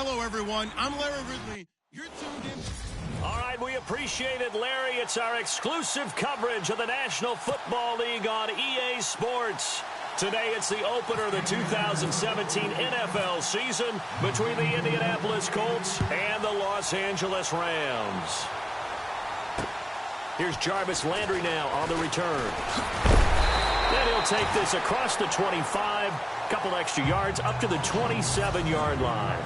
Hello, everyone. I'm Larry Ridley. You're tuned in. All right, we appreciate it, Larry. It's our exclusive coverage of the National Football League on EA Sports. Today, it's the opener of the 2017 NFL season between the Indianapolis Colts and the Los Angeles Rams. Here's Jarvis Landry now on the return. And he'll take this across the 25, couple extra yards up to the 27-yard line.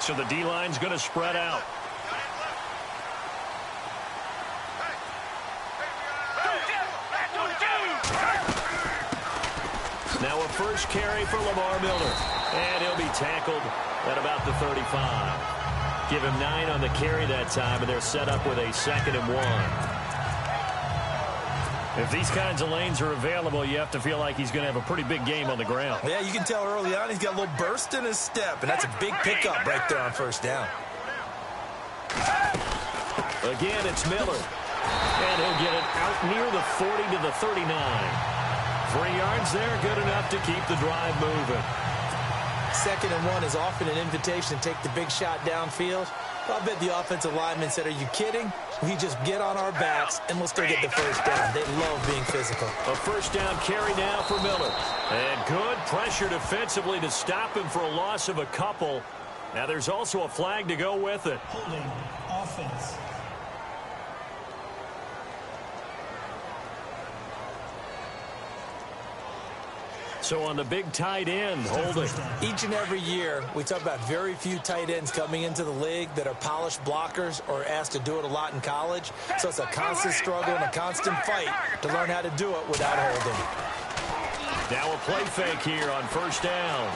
So the D-line's going to spread out. Now a first carry for Lamar Miller. And he'll be tackled at about the 35. Give him 9 on the carry that time, and they're set up with a 2nd and 1. If these kinds of lanes are available, you have to feel like he's going to have a pretty big game on the ground. Yeah, you can tell early on he's got a little burst in his step, and that's a big pickup right there on first down. Again, it's Miller. And he'll get it out near the 40 to the 39. 3 yards there, good enough to keep the drive moving. 2nd and 1 is often an invitation to take the big shot downfield. I bet the offensive lineman said, are you kidding? We just get on our backs and let's go get the first down. They love being physical. A first down carry now for Miller. And good pressure defensively to stop him for a loss of a couple. Now there's also a flag to go with it. Holding offense. So on the big tight end, holding. Each and every year, we talk about very few tight ends coming into the league that are polished blockers or asked to do it a lot in college. So it's a constant struggle and a constant fight to learn how to do it without holding. Now a play fake here on first down.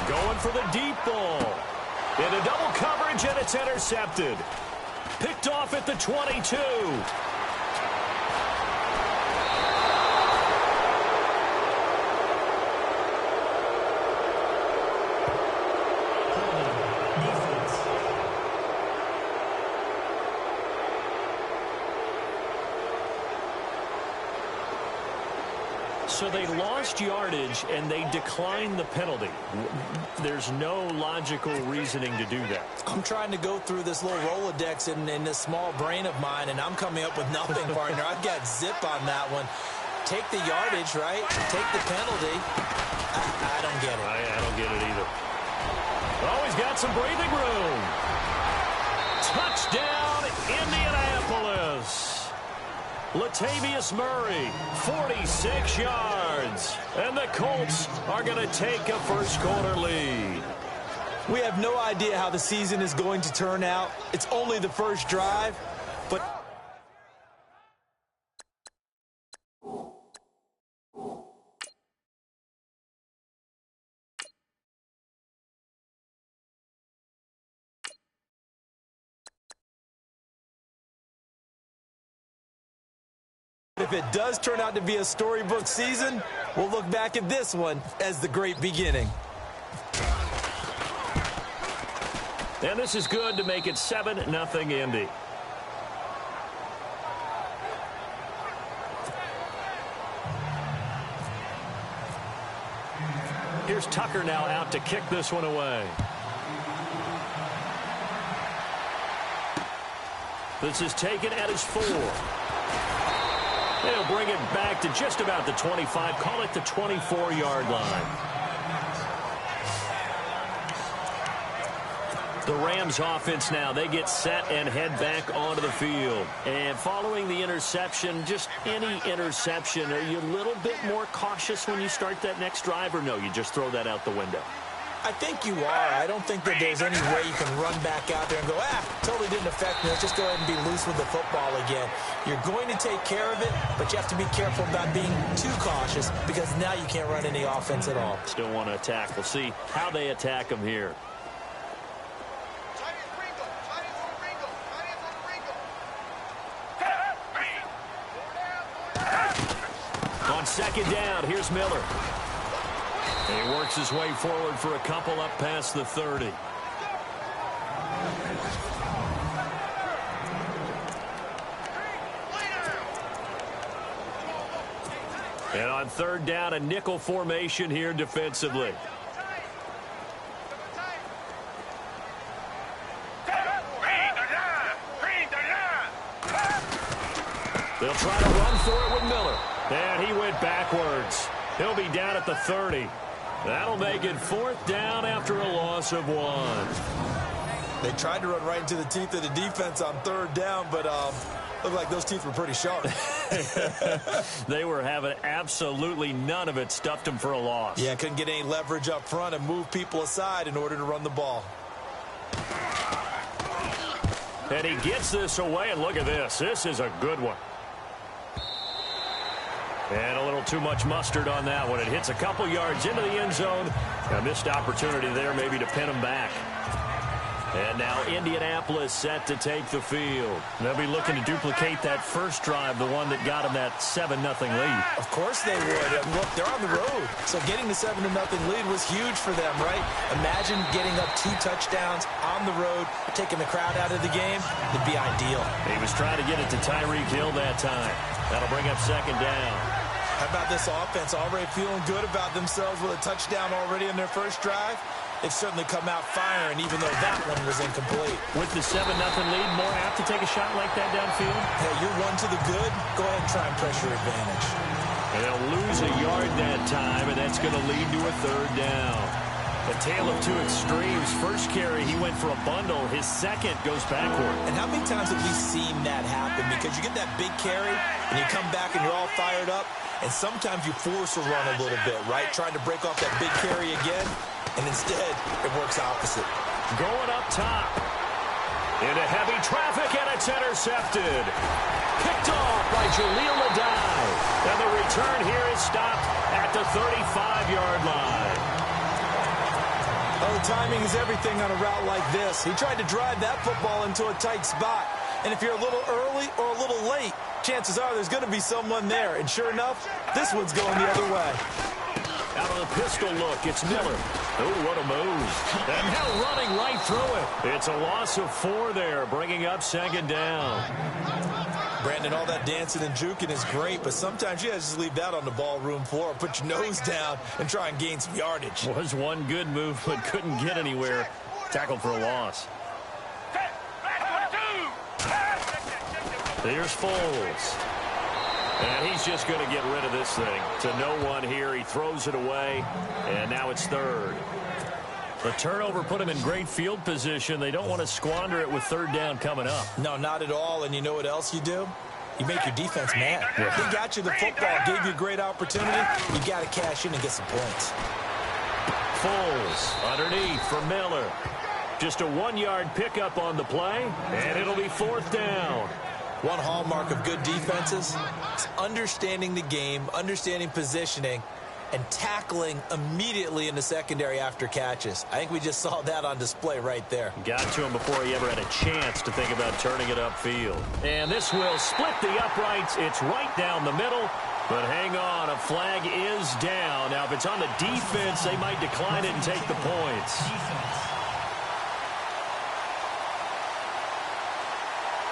Going for the deep ball. Into double coverage, and it's intercepted. Picked off at the 22. So they lost yardage, and they declined the penalty. There's no logical reasoning to do that. I'm trying to go through this little Rolodex in this small brain of mine, and I'm coming up with nothing, partner. I've got zip on that one. Take the yardage, right? Take the penalty. I don't get it. I don't get it either. Oh, he's got some breathing room. Touchdown, Indianapolis. Latavius Murray, 46 yards. And the Colts are going to take a first-quarter lead. We have no idea how the season is going to turn out. It's only the first drive, but if it does turn out to be a storybook season, we'll look back at this one as the great beginning. And this is good to make it 7-0 Indy. Here's Tucker now out to kick this one away. This is taken at his 4. They'll bring it back to just about the 25. Call it the 24-yard line. The Rams offense now, they get set and head back onto the field. And following the interception, just any interception, are you a little bit more cautious when you start that next drive, or no, you just throw that out the window? I think you are. I don't think that there's any way you can run back out there and go, totally didn't affect me. Let's just go ahead and be loose with the football again. You're going to take care of it, but you have to be careful about being too cautious because now you can't run any offense at all. Still want to attack. We'll see how they attack them here. On second down, here's Miller. And he works his way forward for a couple up past the 30. And on third down, a nickel formation here defensively. They'll try to run for it with Miller. And he went backwards. He'll be down at the 30. That'll make it fourth down after a loss of 1. They tried to run right into the teeth of the defense on third down, but looked like those teeth were pretty sharp. They were having absolutely none of it. Stuffed them for a loss. Yeah, couldn't get any leverage up front and move people aside in order to run the ball. And he gets this away, and look at this. This is a good one. And a little too much mustard on that one. It hits a couple yards into the end zone. A missed opportunity there maybe to pin him back. And now Indianapolis set to take the field. They'll be looking to duplicate that first drive, the one that got them that 7-0 lead. Of course they would. And look, they're on the road. So getting the 7-0 lead was huge for them, right? Imagine getting up 2 touchdowns on the road, taking the crowd out of the game. It'd be ideal. He was trying to get it to Tyreek Hill that time. That'll bring up second down. How about this offense already feeling good about themselves with a touchdown already in their first drive? They've certainly come out firing, even though that one was incomplete. With the 7-0 lead, more apt to take a shot like that downfield? Hey, you're one to the good. Go ahead and try and pressure advantage. And they'll lose a yard that time, and that's going to lead to a third down. A tale of two extremes. First carry, he went for a bundle. His second goes backward. And how many times have we seen that happen? Because you get that big carry, and you come back and you're all fired up, and sometimes you force a run a little bit, right? Trying to break off that big carry again. And instead, it works opposite. Going up top. Into heavy traffic, and it's intercepted. Picked off by Jaleel Adai. And the return here is stopped at the 35-yard line. Oh, the timing is everything on a route like this. He tried to drive that football into a tight spot. And if you're a little early or a little late, chances are there's going to be someone there. And sure enough, this one's going the other way. Out of the pistol look, it's Miller. Oh, what a move. And now running right through it. It's a loss of 4 there, bringing up second down. Brandon, all that dancing and juking is great, but sometimes you just leave that on the ballroom floor. Put your nose down and try and gain some yardage. Was one good move, but couldn't get anywhere. Tackled for a loss. Here's Foles. And he's just going to get rid of this thing. To no one here. He throws it away. And now it's third. The turnover put him in great field position. They don't want to squander it with third down coming up. No, not at all. And you know what else you do? You make your defense mad. Yeah. He got you the football, gave you a great opportunity. You got to cash in and get some points. Foles underneath for Miller. Just a 1-yard pickup on the play. And it'll be fourth down. One hallmark of good defenses is understanding the game, understanding positioning, and tackling immediately in the secondary after catches. I think we just saw that on display right there. Got to him before he ever had a chance to think about turning it upfield. And this will split the uprights. It's right down the middle. But hang on, a flag is down. Now, if it's on the defense, they might decline it and take the points.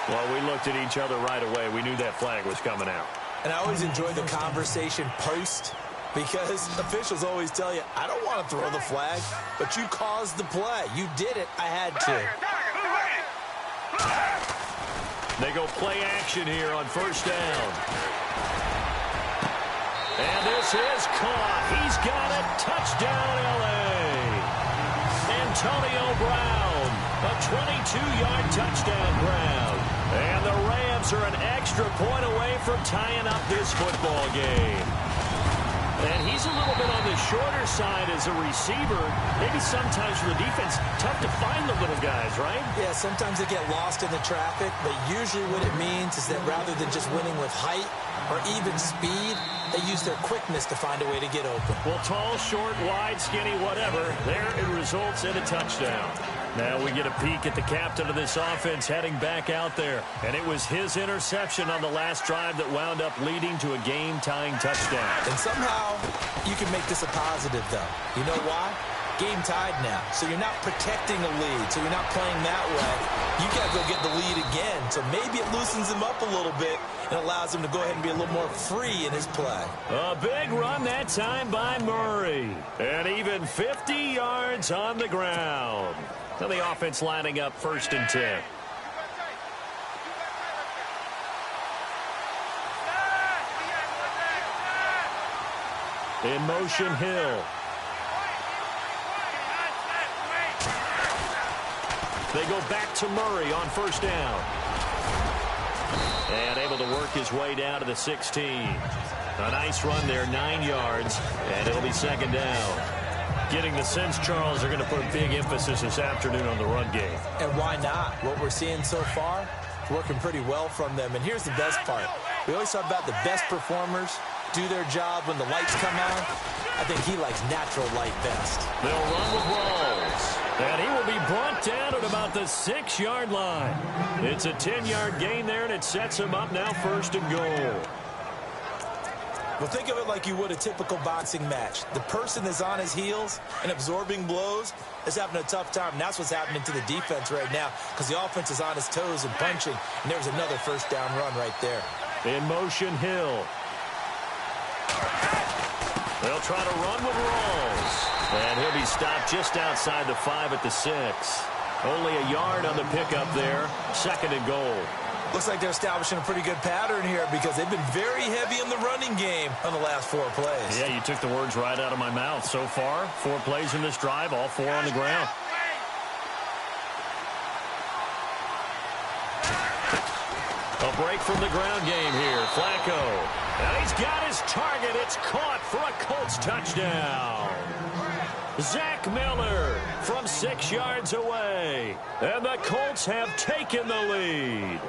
Well, we looked at each other right away. We knew that flag was coming out. And I always enjoy the conversation post because officials always tell you, I don't want to throw the flag, but you caused the play. You did it. I had to. They go play action here on first down. And this is caught. He's got it. Touchdown, L.A. Antonio Brown, a 22-yard touchdown grab. And the Rams are an extra point away from tying up this football game. And he's a little bit on the shorter side as a receiver. Maybe sometimes for the defense, tough to find the little guys, right? Yeah, sometimes they get lost in the traffic, but usually what it means is that rather than just winning with height or even speed, they use their quickness to find a way to get open. Well, tall, short, wide, skinny, whatever, there it results in a touchdown. Now we get a peek at the captain of this offense heading back out there. And it was his interception on the last drive that wound up leading to a game-tying touchdown. And somehow you can make this a positive, though. You know why? game tied now. So you're not protecting a lead. So you're not playing that way. You got to go get the lead again. So maybe it loosens him up a little bit and allows him to go ahead and be a little more free in his play. A big run that time by Murray. And even 50 yards on the ground. Now the offense lining up 1st and 10. In motion, Hill. They go back to Murray on 1st down. And able to work his way down to the 16. A nice run there, 9 yards, and it'll be 2nd down. Getting the sense, Charles, they're going to put a big emphasis this afternoon on the run game. And why not? What we're seeing so far, working pretty well from them. And here's the best part. We always talk about the best performers do their job when the lights come on. I think he likes natural light best. They'll run with Rawls. And he will be brought down at about the 6-yard line. It's a 10-yard gain there, and it sets him up now 1st and goal. Well, think of it like you would a typical boxing match. The person is on his heels and absorbing blows is having a tough time. And that's what's happening to the defense right now because the offense is on his toes and punching. And there's another 1st down run right there. In motion, Hill. They'll try to run with Rawls. And he'll be stopped just outside the 5 at the 6. Only a yard on the pickup there. 2nd and goal. Looks like they're establishing a pretty good pattern here because they've been very heavy in the running game on the last 4 plays. Yeah, you took the words right out of my mouth. So far, 4 plays in this drive, all 4 on the ground. A break from the ground game here. Flacco. And he's got his target. It's caught for a Colts touchdown. Zach Miller from 6 yards away. And the Colts have taken the lead.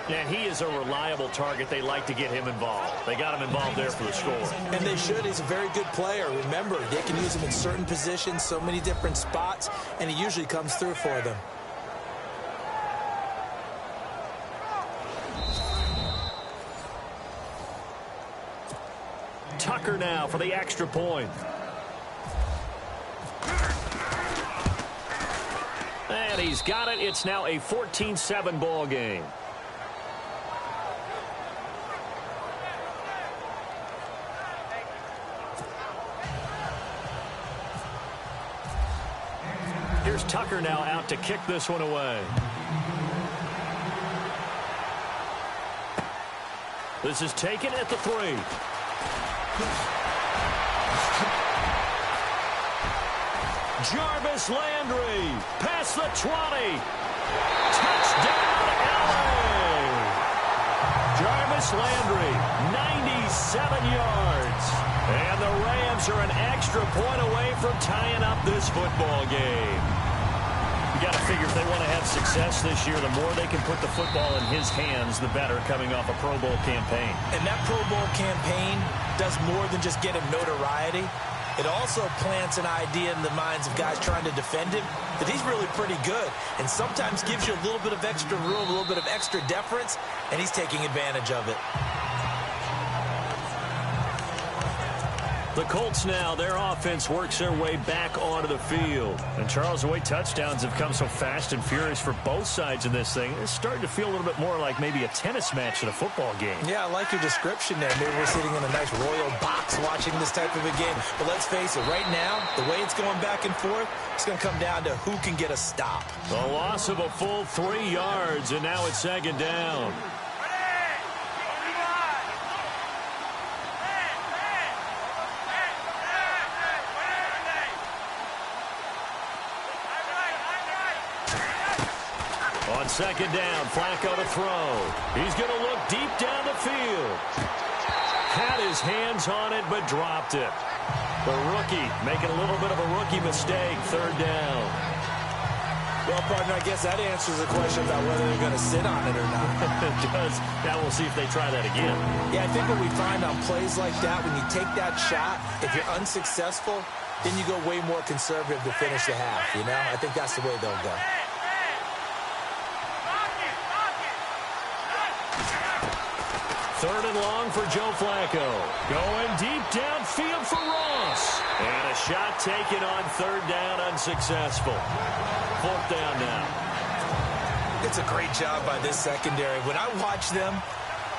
And he is a reliable target. They like to get him involved. They got him involved there for the score. And they should. He's a very good player. Remember, they can use him in certain positions, so many different spots, and he usually comes through for them. Tucker now for the extra point. And he's got it. It's now a 14-7 ball game. Here's Tucker now out to kick this one away. This is taken at the 3. Jarvis Landry past the 20. Touchdown, LA. Jarvis Landry, 97 yards. And the Rams are an extra point away from tying up this football game. You got to figure if they want to have success this year, the more they can put the football in his hands, the better, coming off a Pro Bowl campaign. And that Pro Bowl campaign does more than just get him notoriety. It also plants an idea in the minds of guys trying to defend him that he's really pretty good and sometimes gives you a little bit of extra room, a little bit of extra deference, and he's taking advantage of it. The Colts now, their offense works their way back onto the field. And Charles, the way touchdowns have come so fast and furious for both sides in this thing, it's starting to feel a little bit more like maybe a tennis match in a football game. Yeah, I like your description there. Maybe we're sitting in a nice royal box watching this type of a game. But let's face it, right now, the way it's going back and forth, it's going to come down to who can get a stop. The loss of a full 3 yards, and now it's 2nd down. On 2nd down, Flacco to throw. He's going to look deep down the field. Had his hands on it, but dropped it. The rookie making a little bit of a rookie mistake, 3rd down. Well, partner, I guess that answers the question about whether they're going to sit on it or not. It does. Now we'll see if they try that again. Yeah, I think what we find on plays like that, when you take that shot, if you're unsuccessful, then you go way more conservative to finish the half, you know? I think that's the way they'll go. Third and long for Joe Flacco. Going deep downfield for Ross. And a shot taken on third down, unsuccessful. Fourth down now. It's a great job by this secondary. When I watch them,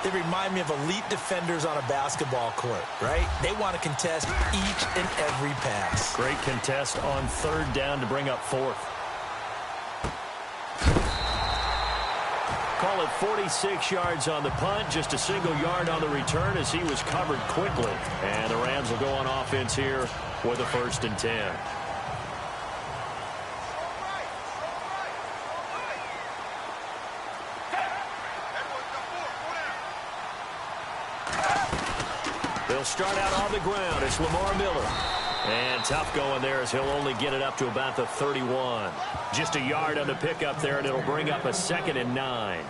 they remind me of elite defenders on a basketball court, right? They want to contest each and every pass. Great contest on third down to bring up fourth. Call it 46 yards on the punt, just a single yard on the return as he was covered quickly. And the Rams will go on offense here with a 1st and 10. They'll start out on the ground. It's Lamar Miller. And tough going there as he'll only get it up to about the 31. Just a yard on the pickup there, and it'll bring up a 2nd and 9.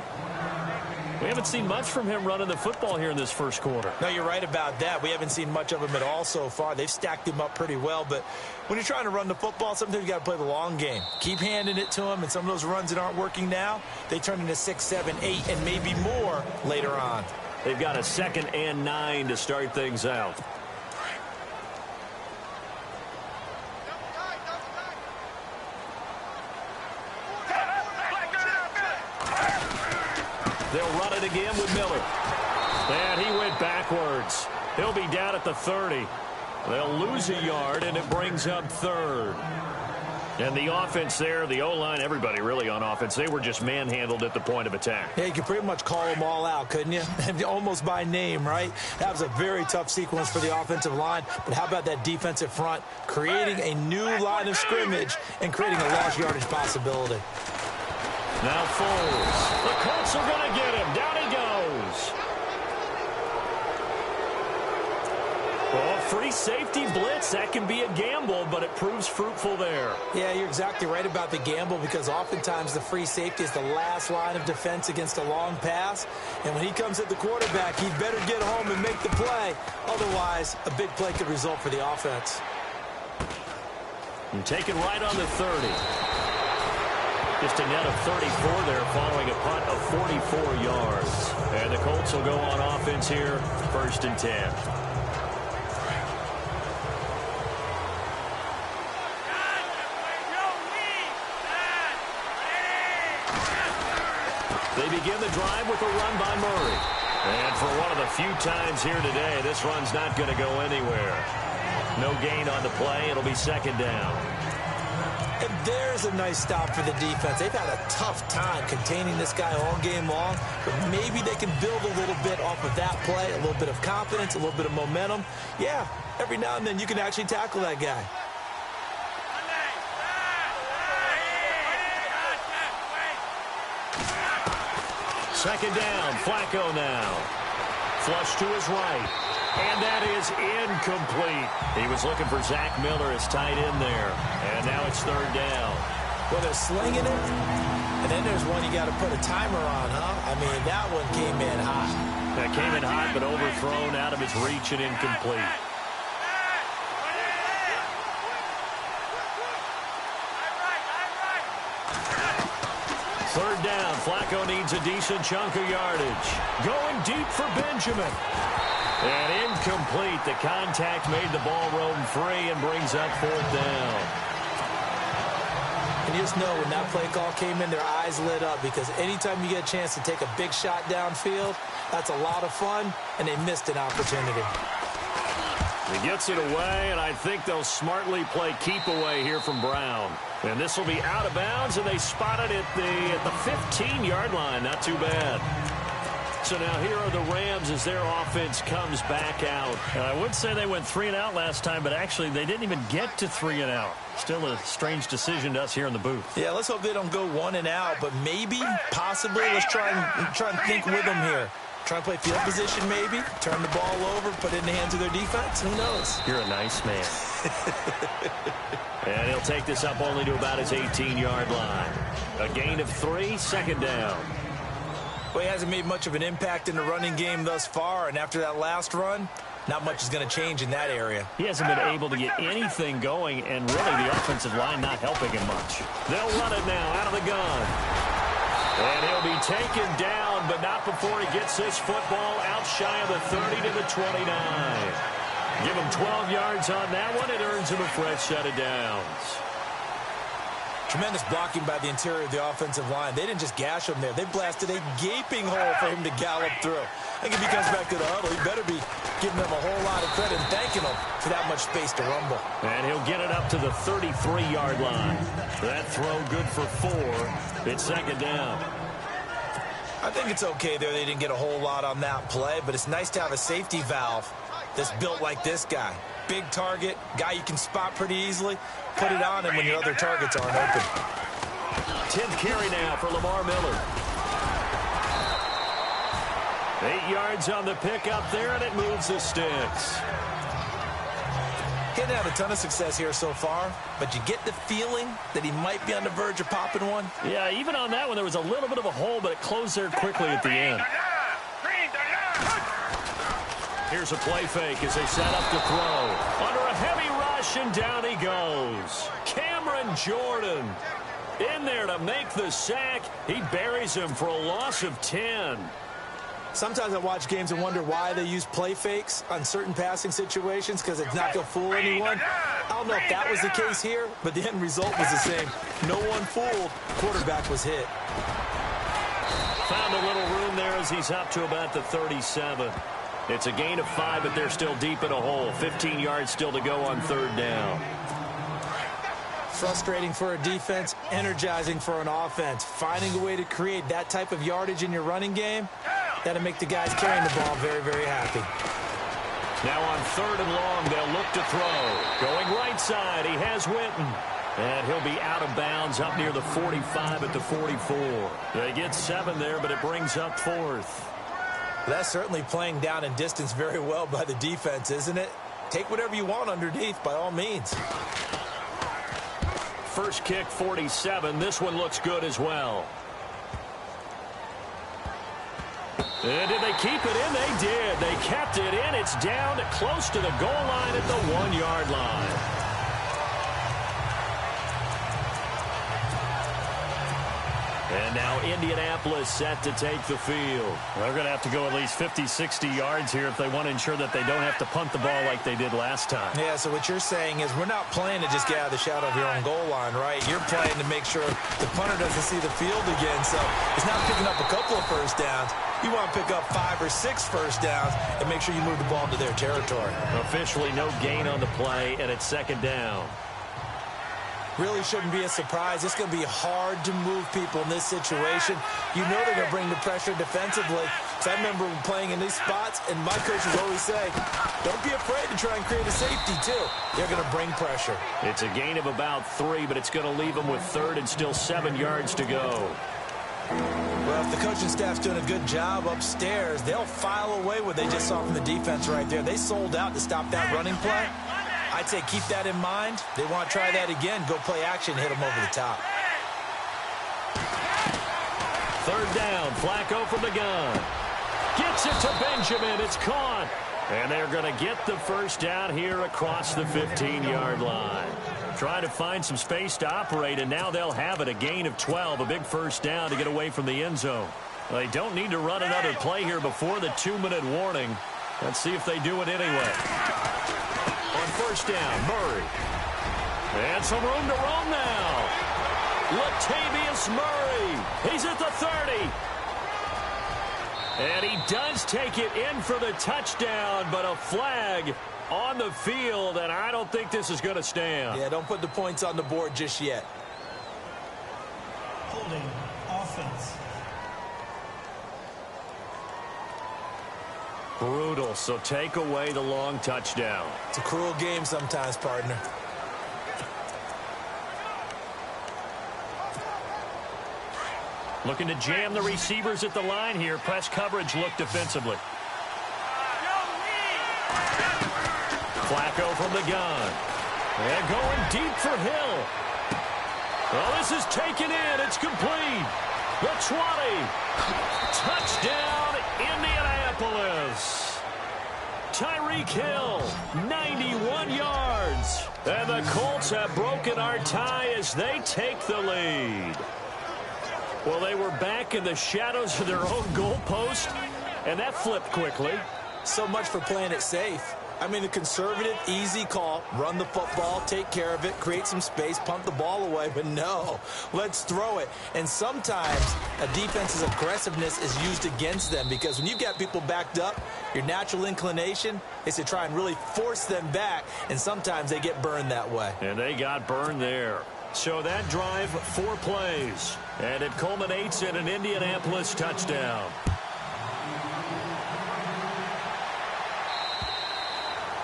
We haven't seen much from him running the football here in this first quarter. No, you're right about that. We haven't seen much of him at all so far. They've stacked him up pretty well, but when you're trying to run the football, sometimes you got to play the long game. Keep handing it to him, and some of those runs that aren't working now, they turn into 6, 7, 8, and maybe more later on. They've got a 2nd and 9 to start things out. They'll run it again with Miller. And he went backwards. He'll be down at the 30. They'll lose a yard, and it brings up third. And the offense there, the O-line, everybody really on offense, they were just manhandled at the point of attack. Yeah, you could pretty much call them all out, couldn't you? Almost by name, right? That was a very tough sequence for the offensive line. But how about that defensive front, creating a new line of scrimmage and creating a lost yardage possibility. Now Foles. The Colts are going to get him. Down he goes. Well, free safety blitz, that can be a gamble, but it proves fruitful there. Yeah, you're exactly right about the gamble because oftentimes the free safety is the last line of defense against a long pass. And when he comes at the quarterback, he'd better get home and make the play. Otherwise, a big play could result for the offense. And taken right on the 30. Just a net of 34 there following a punt of 44 yards. And the Colts will go on offense here, 1st and 10. They begin the drive with a run by Murray. And for one of the few times here today, this run's not going to go anywhere. No gain on the play. It'll be 2nd down. And there's a nice stop for the defense. They've had a tough time containing this guy all game long, but maybe they can build a little bit off of that play, a little bit of confidence, a little bit of momentum. Yeah, every now and then you can actually tackle that guy. Second down, Flacco now. Flush to his right. And that is incomplete. He was looking for Zach Miller as tight end there. And now it's 3rd down. Well, they're slinging it. And then there's one you got to put a timer on, huh? I mean, that one came in hot. That came in hot, but overthrown out of its reach and incomplete. Third down, Flacco needs a decent chunk of yardage. Going deep for Benjamin. And incomplete. The contact made the ball roam free and brings up 4th down. And you just know when that play call came in, their eyes lit up because anytime you get a chance to take a big shot downfield, that's a lot of fun, and they missed an opportunity. He gets it away, and I think they'll smartly play keep away here from Brown. And this will be out of bounds, and they spot it at the 15-yard line. Not too bad. So now here are the Rams as their offense comes back out. I would say they went 3 and out last time, but actually they didn't even get to 3 and out. Still a strange decision to us here in the booth. Yeah, let's hope they don't go 1 and out, but maybe, possibly, let's try and think with them here. Try and play field position maybe, turn the ball over, put it in the hands of their defense. Who knows? You're a nice man. And he'll take this up only to about his 18-yard line. A gain of 3, 2nd down. Well, he hasn't made much of an impact in the running game thus far, and after that last run, not much is going to change in that area. He hasn't been able to get anything going, and really the offensive line not helping him much. They'll run it now out of the gun. And he'll be taken down but not before he gets this football out shy of the 30 to the 29. Give him 12 yards on that one. It earns him a fresh set of downs. Tremendous blocking by the interior of the offensive line. They didn't just gash him there. They blasted a gaping hole for him to gallop through. I think if he comes back to the huddle, he better be giving them a whole lot of credit and thanking them for that much space to rumble. And he'll get it up to the 33-yard line. That throw good for 4. It's second down. I think it's okay there. They didn't get a whole lot on that play, but it's nice to have a safety valve that's built like this guy. Big target, guy you can spot pretty easily. Put it on him when your other targets aren't open. 10th carry now for Lamar Miller. 8 yards on the pickup there, and it moves the sticks. He hasn't had a ton of success here so far, but you get the feeling that he might be on the verge of popping one. Yeah, even on that one, there was a little bit of a hole, but it closed there quickly at the end. Here's a play fake as they set up to throw. Under a heavy rush, and down he goes. Cameron Jordan in there to make the sack. He buries him for a loss of 10. Sometimes I watch games and wonder why they use play fakes on certain passing situations because it's not going to fool anyone. I don't know if that was the case here, but the end result was the same. No one fooled. Quarterback was hit. Found a little room there as he's up to about the 37. It's a gain of 5, but they're still deep in a hole. 15 yards still to go on third down. Frustrating for a defense, energizing for an offense. Finding a way to create that type of yardage in your running game, that'll make the guys carrying the ball very, very happy. Now on third and long, they'll look to throw. Going right side, he has Winton. And he'll be out of bounds up near the 45 at the 44. They get 7 there, but it brings up 4th. That's certainly playing down in distance very well by the defense, isn't it? Take whatever you want underneath, by all means. First kick, 47. This one looks good as well. And did they keep it in? They did. They kept it in. It's down to close to the goal line at the 1-yard line. And now Indianapolis set to take the field. They're going to have to go at least 50, 60 yards here if they want to ensure that they don't have to punt the ball like they did last time. Yeah, so what you're saying is we're not playing to just get out of the shadow of your own goal line, right? You're playing to make sure the punter doesn't see the field again. So it's not picking up a couple of first downs. You want to pick up 5 or 6 first downs and make sure you move the ball to their territory. Officially no gain on the play, and it's second down. Really shouldn't be a surprise. It's going to be hard to move people in this situation. You know they're going to bring the pressure defensively. So I remember playing in these spots, and my coaches always say, don't be afraid to try and create a safety, too. They're going to bring pressure. It's a gain of about 3, but it's going to leave them with third and still 7 yards to go. Well, if the coaching staff's doing a good job upstairs, they'll file away what they just saw from the defense right there. They sold out to stop that running play. I'd say keep that in mind. They want to try that again. Go play action, hit them over the top. Third down, Flacco from the gun. Gets it to Benjamin. It's caught. And they're going to get the first down here across the 15-yard line. Trying to find some space to operate, and now they'll have it. A gain of 12, a big first down to get away from the end zone. They don't need to run another play here before the 2-minute warning. Let's see if they do it anyway. On first down, Murray. And some room to roam now. Latavius Murray. He's at the 30. And he does take it in for the touchdown, but a flag on the field, and I don't think this is going to stand. Yeah, don't put the points on the board just yet. Holding offense. Brutal, so take away the long touchdown. It's a cruel game sometimes, partner. Looking to jam the receivers at the line here. Press coverage look defensively. Flacco from the gun. And going deep for Hill. Well, this is taken in. It's complete. The 20. Touchdown, Indianapolis. Tyreek Hill, 91 yards. And the Colts have broken our tie as they take the lead. Well, they were back in the shadows of their own goalpost, and that flipped quickly. So much for playing it safe. I mean, the conservative, easy call, run the football, take care of it, create some space, punt the ball away, but no, let's throw it. And sometimes a defense's aggressiveness is used against them because when you've got people backed up, your natural inclination is to try and really force them back, and sometimes they get burned that way. And they got burned there. So that drive, 4 plays, and it culminates in an Indianapolis touchdown.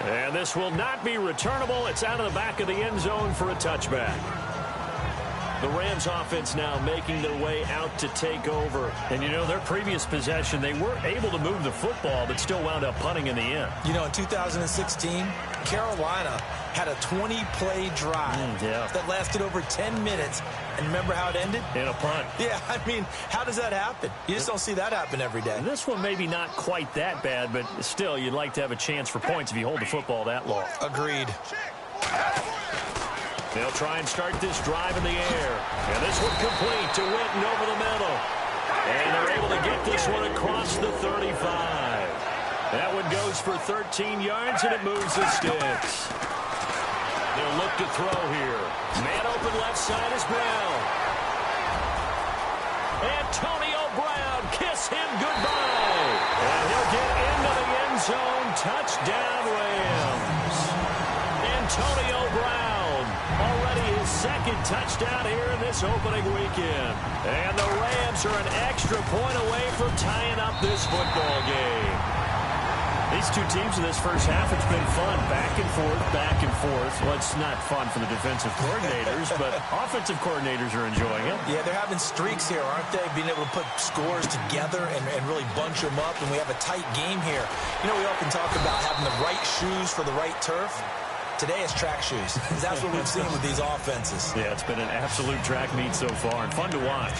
And this will not be returnable. It's out of the back of the end zone for a touchback. The Rams offense now making their way out to take over. And, you know, their previous possession, they were able to move the football, but still wound up punting in the end. You know, in 2016, Carolina had a 20-play drive that lasted over 10 minutes. And remember how it ended? In a punt. Yeah, I mean, how does that happen? You just don't see that happen every day. And this one maybe not quite that bad, but still, you'd like to have a chance for points if you hold the football that long. Agreed. They'll try and start this drive in the air. And this one complete to Witten over the middle. And they're able to get this one across the 35. That one goes for 13 yards, and it moves the sticks. They'll look to throw here. Man open left side is Brown. Antonio Brown, kiss him goodbye. And he'll get into the end zone. Touchdown, Rams. Antonio Brown, already his second touchdown here in this opening weekend. And the Rams are an extra point away from tying up this football game. These two teams in this first half, it's been fun. Back and forth, back and forth. Well, it's not fun for the defensive coordinators, but offensive coordinators are enjoying it. Yeah, they're having streaks here, aren't they? Being able to put scores together and really bunch them up, and we have a tight game here. You know, we often talk about having the right shoes for the right turf. Today it's track shoes. That's what we've seen with these offenses. Yeah, it's been an absolute track meet so far, and fun to watch.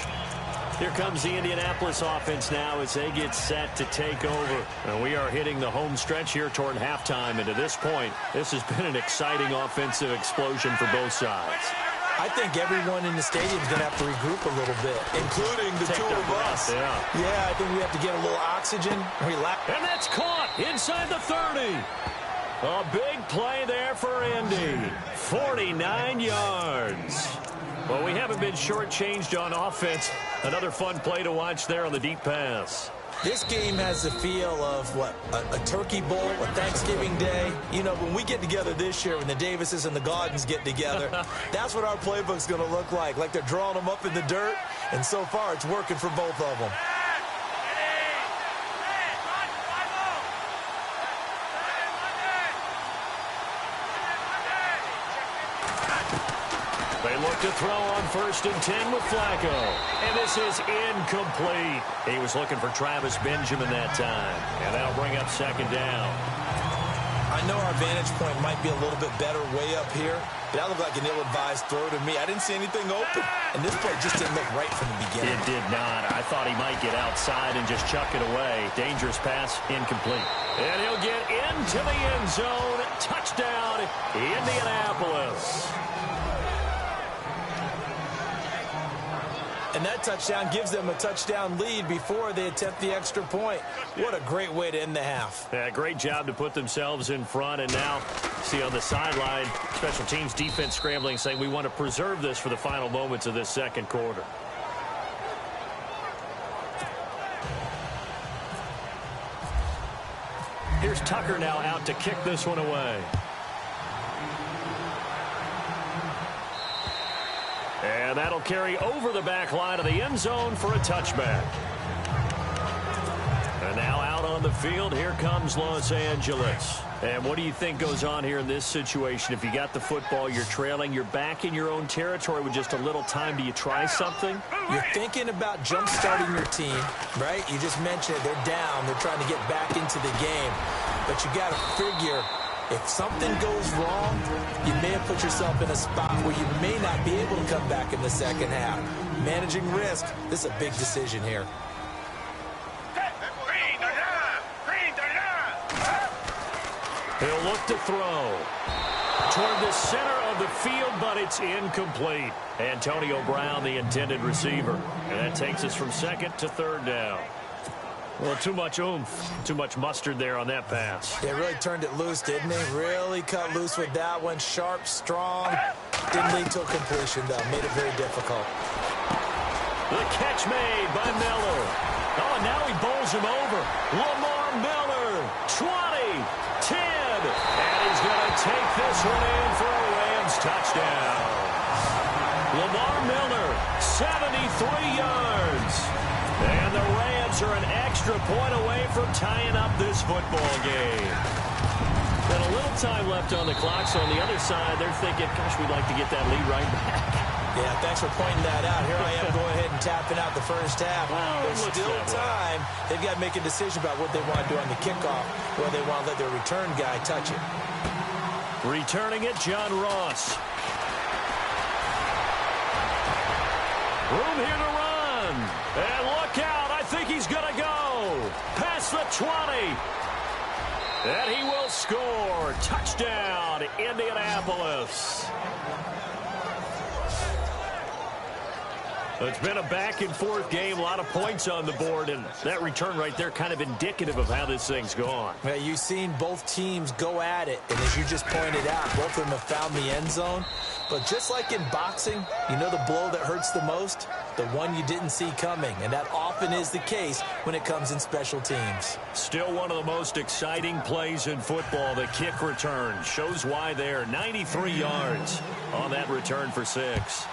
Here comes the Indianapolis offense now as they get set to take over. And we are hitting the home stretch here toward halftime. And to this point, this has been an exciting offensive explosion for both sides. I think everyone in the stadium is going to have to regroup a little bit, including the two of us. Yeah, I think we have to get a little oxygen, relax. And that's caught inside the 30. A big play there for Indy. 49 yards. Well, we haven't been shortchanged on offense. Another fun play to watch there on the deep pass. This game has the feel of, what, a turkey bowl, a Thanksgiving day. You know, when we get together this year, when the Davises and the Gaudens get together, that's what our playbook's going to look like. Like they're drawing them up in the dirt, and so far it's working for both of them. They look to throw on 1st and 10 with Flacco. And this is incomplete. He was looking for Travis Benjamin that time. And that'll bring up 2nd down. I know our vantage point might be a little bit better way up here, but that looked like an ill-advised throw to me. I didn't see anything open, and this play just didn't look right from the beginning. It did not. I thought he might get outside and just chuck it away. Dangerous pass, incomplete. And he'll get into the end zone. Touchdown, Indianapolis. And that touchdown gives them a touchdown lead before they attempt the extra point. What a great way to end the half. Yeah, great job to put themselves in front. And now, see on the sideline, special teams defense scrambling, saying we want to preserve this for the final moments of this second quarter. Here's Tucker now out to kick this one away. And that'll carry over the back line of the end zone for a touchback. And now out on the field, here comes Los Angeles. And what do you think goes on here in this situation? If you got the football, you're trailing, you're back in your own territory with just a little time. Do you try something? You're thinking about jump-starting your team, right? You just mentioned it. They're down. They're trying to get back into the game. But you got to figure, if something goes wrong, you may have put yourself in a spot where you may not be able to come back in the second half. Managing risk, this is a big decision here. He'll look to throw. toward the center of the field, but it's incomplete. Antonio Brown, the intended receiver. And that takes us from second to third down. Well, too much oomph, too much mustard there on that pass. They really turned it loose, didn't they? Really cut loose with that one. Sharp, strong. Didn't lead to a completion, though. Made it very difficult. The catch made by Miller. Oh, and now he bowls him over. Lamar Miller, 20, 10. And he's going to take this one in for a Rams touchdown. Lamar Miller, 73 yards. And the Rams are an extra point away from tying up this football game. And a little time left on the clock, so on the other side, they're thinking, gosh, we'd like to get that lead right back. Yeah, thanks for pointing that out. Here I am going ahead and tapping out the first half. Well, There's still time. They've got to make a decision about what they want to do on the kickoff, or they want to let their return guy touch it. Returning it, John Ross. Room here to run. And look out. I think he's going to go. Past the 20. And he will score. Touchdown, Indianapolis. It's been a back-and-forth game, a lot of points on the board, and that return right there kind of indicative of how this thing's gone. Yeah, you've seen both teams go at it, and as you just pointed out, both of them have found the end zone. But just like in boxing, you know the blow that hurts the most? The one you didn't see coming, and that often is the case when it comes in special teams. Still one of the most exciting plays in football, the kick return. Shows why there, 93 yards on that return for 6.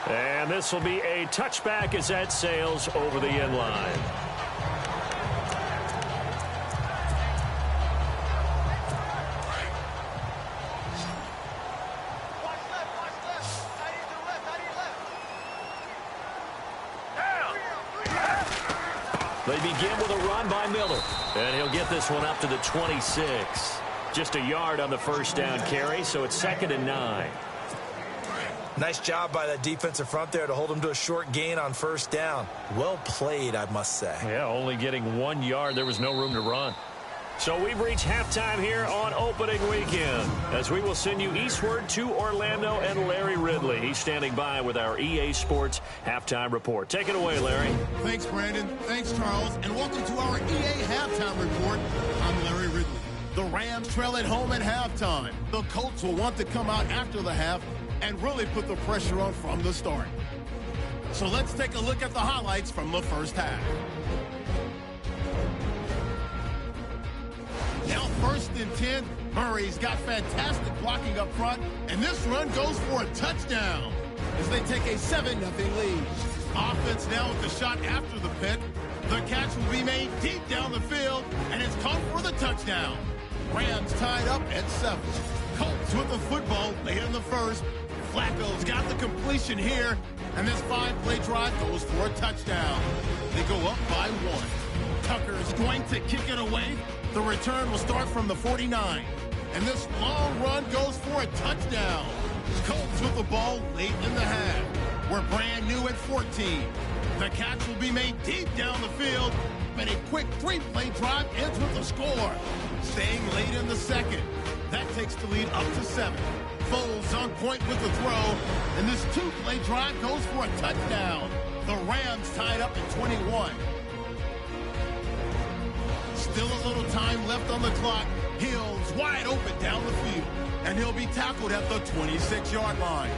And this will be a touchback as that sails over the end line. They begin with a run by Miller. And he'll get this one up to the 26. Just a yard on the first down carry, so it's 2nd and 9. Nice job by that defensive front there to hold him to a short gain on first down. Well played, I must say. Yeah, only getting 1 yard. There was no room to run. So we've reached halftime here on opening weekend as we will send you eastward to Orlando and Larry Ridley. He's standing by with our EA Sports halftime report. Take it away, Larry. Thanks, Brandon. Thanks, Charles. And welcome to our EA halftime report. I'm Larry Ridley. The Rams trail at home at halftime. The Colts will want to come out after the half and really put the pressure on from the start. So let's take a look at the highlights from the first half. Now 1st and 10. Murray's got fantastic blocking up front, and this run goes for a touchdown as they take a 7-0 lead. Offense now with the shot after the pick. The catch will be made deep down the field, and it's caught for the touchdown. Rams tied up at 7. Colts with the football late in the first. Flacco's got the completion here, and this 5-play drive goes for a touchdown. They go up by 1. Tucker's going to kick it away. The return will start from the 49. And this long run goes for a touchdown. Colts with the ball late in the half. We're brand new at 14. The catch will be made deep down the field, and a quick 3-play drive ends with a score. Staying late in the second. That takes the lead up to 7. Foles on point with the throw, and this 2-play drive goes for a touchdown. The Rams tied up at 21. Still a little time left on the clock. Hill's wide open down the field, and he'll be tackled at the 26-yard line.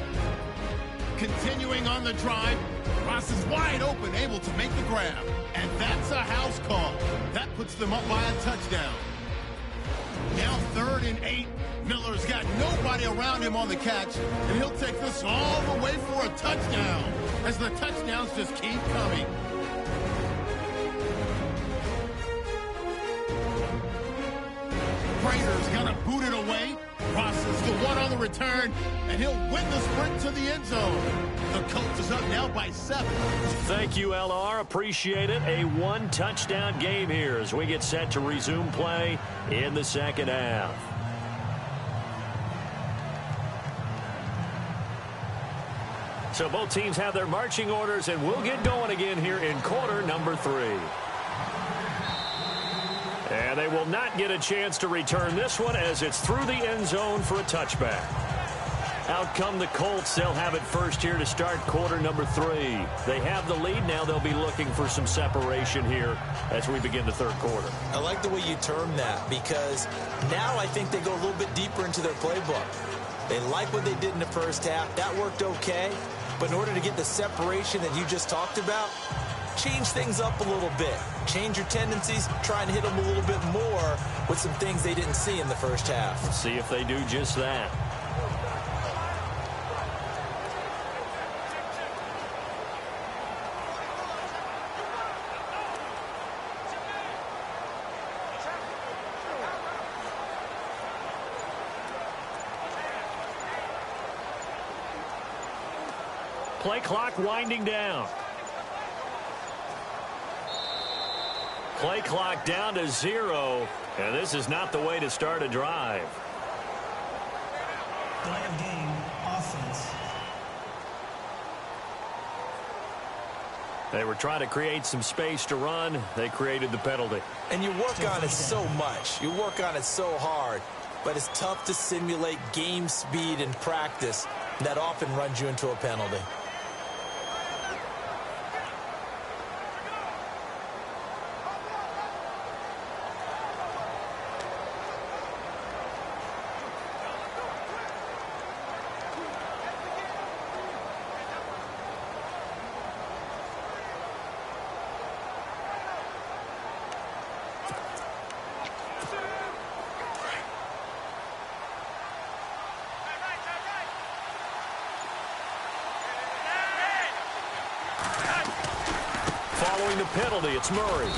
Continuing on the drive, Ross is wide open, able to make the grab, and that's a house call. That puts them up by a touchdown. Now 3rd and 8. Miller's got nobody around him on the catch, and he'll take this all the way for a touchdown as the touchdowns just keep coming. Prater's gonna boot it away. Ross is the one on the return, and he'll win the sprint to the end zone. The Colts is up now by 7. Thank you, LR. Appreciate it. A 1-touchdown game here as we get set to resume play in the second half. So both teams have their marching orders, and we'll get going again here in quarter number 3. And they will not get a chance to return this one as it's through the end zone for a touchback. Out come the Colts. They'll have it first here to start quarter number 3. They have the lead. Now they'll be looking for some separation here as we begin the third quarter. I like the way you term that because now I think they go a little bit deeper into their playbook. They like what they did in the first half. That worked okay. But in order to get the separation that you just talked about, change things up a little bit. Change your tendencies, try and hit them a little bit more with some things they didn't see in the first half. Let's see if they do just that. Play clock winding down. Play clock down to 0, and this is not the way to start a drive. Delay of game, offense. They were trying to create some space to run. They created the penalty. And you work on it so much. You work on it so hard. But it's tough to simulate game speed in practice. That often runs you into a penalty. Following the penalty, it's Murray.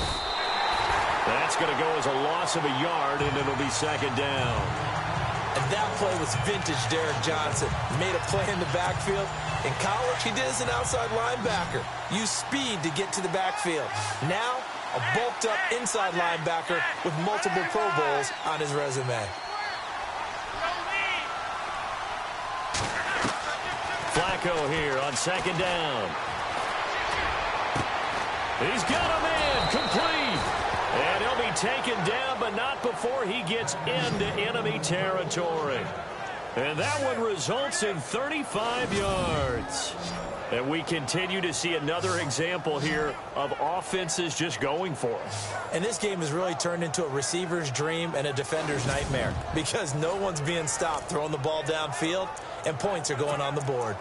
That's going to go as a loss of a yard, and it'll be second down. And that play was vintage Derek Johnson. Made a play in the backfield. In college, he did as an outside linebacker. Used speed to get to the backfield. Now, a bulked-up inside linebacker with multiple Pro Bowls on his resume. Flacco here on second down. He's got a man complete. And he'll be taken down, but not before he gets into enemy territory. And that one results in 35 yards. And we continue to see another example here of offenses just going for it. And this game has really turned into a receiver's dream and a defender's nightmare because no one's being stopped throwing the ball downfield, and points are going on the board.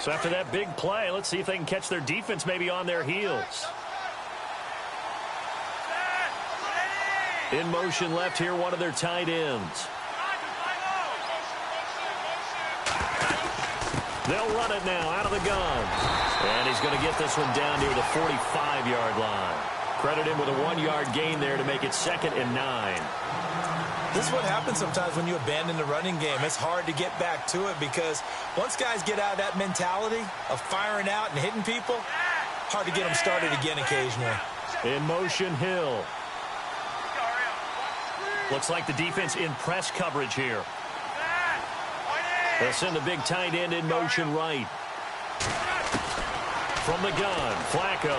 So after that big play, let's see if they can catch their defense maybe on their heels. In motion left here, one of their tight ends. They'll run it now out of the gun. And he's going to get this one down near the 45-yard line. Credit him with a 1-yard gain there to make it 2nd and 9. This is what happens sometimes when you abandon the running game. It's hard to get back to it because once guys get out of that mentality of firing out and hitting people, hard to get them started again occasionally. In motion, Hill. Looks like the defense in press coverage here. They'll send the big tight end in motion right. From the gun, Flacco.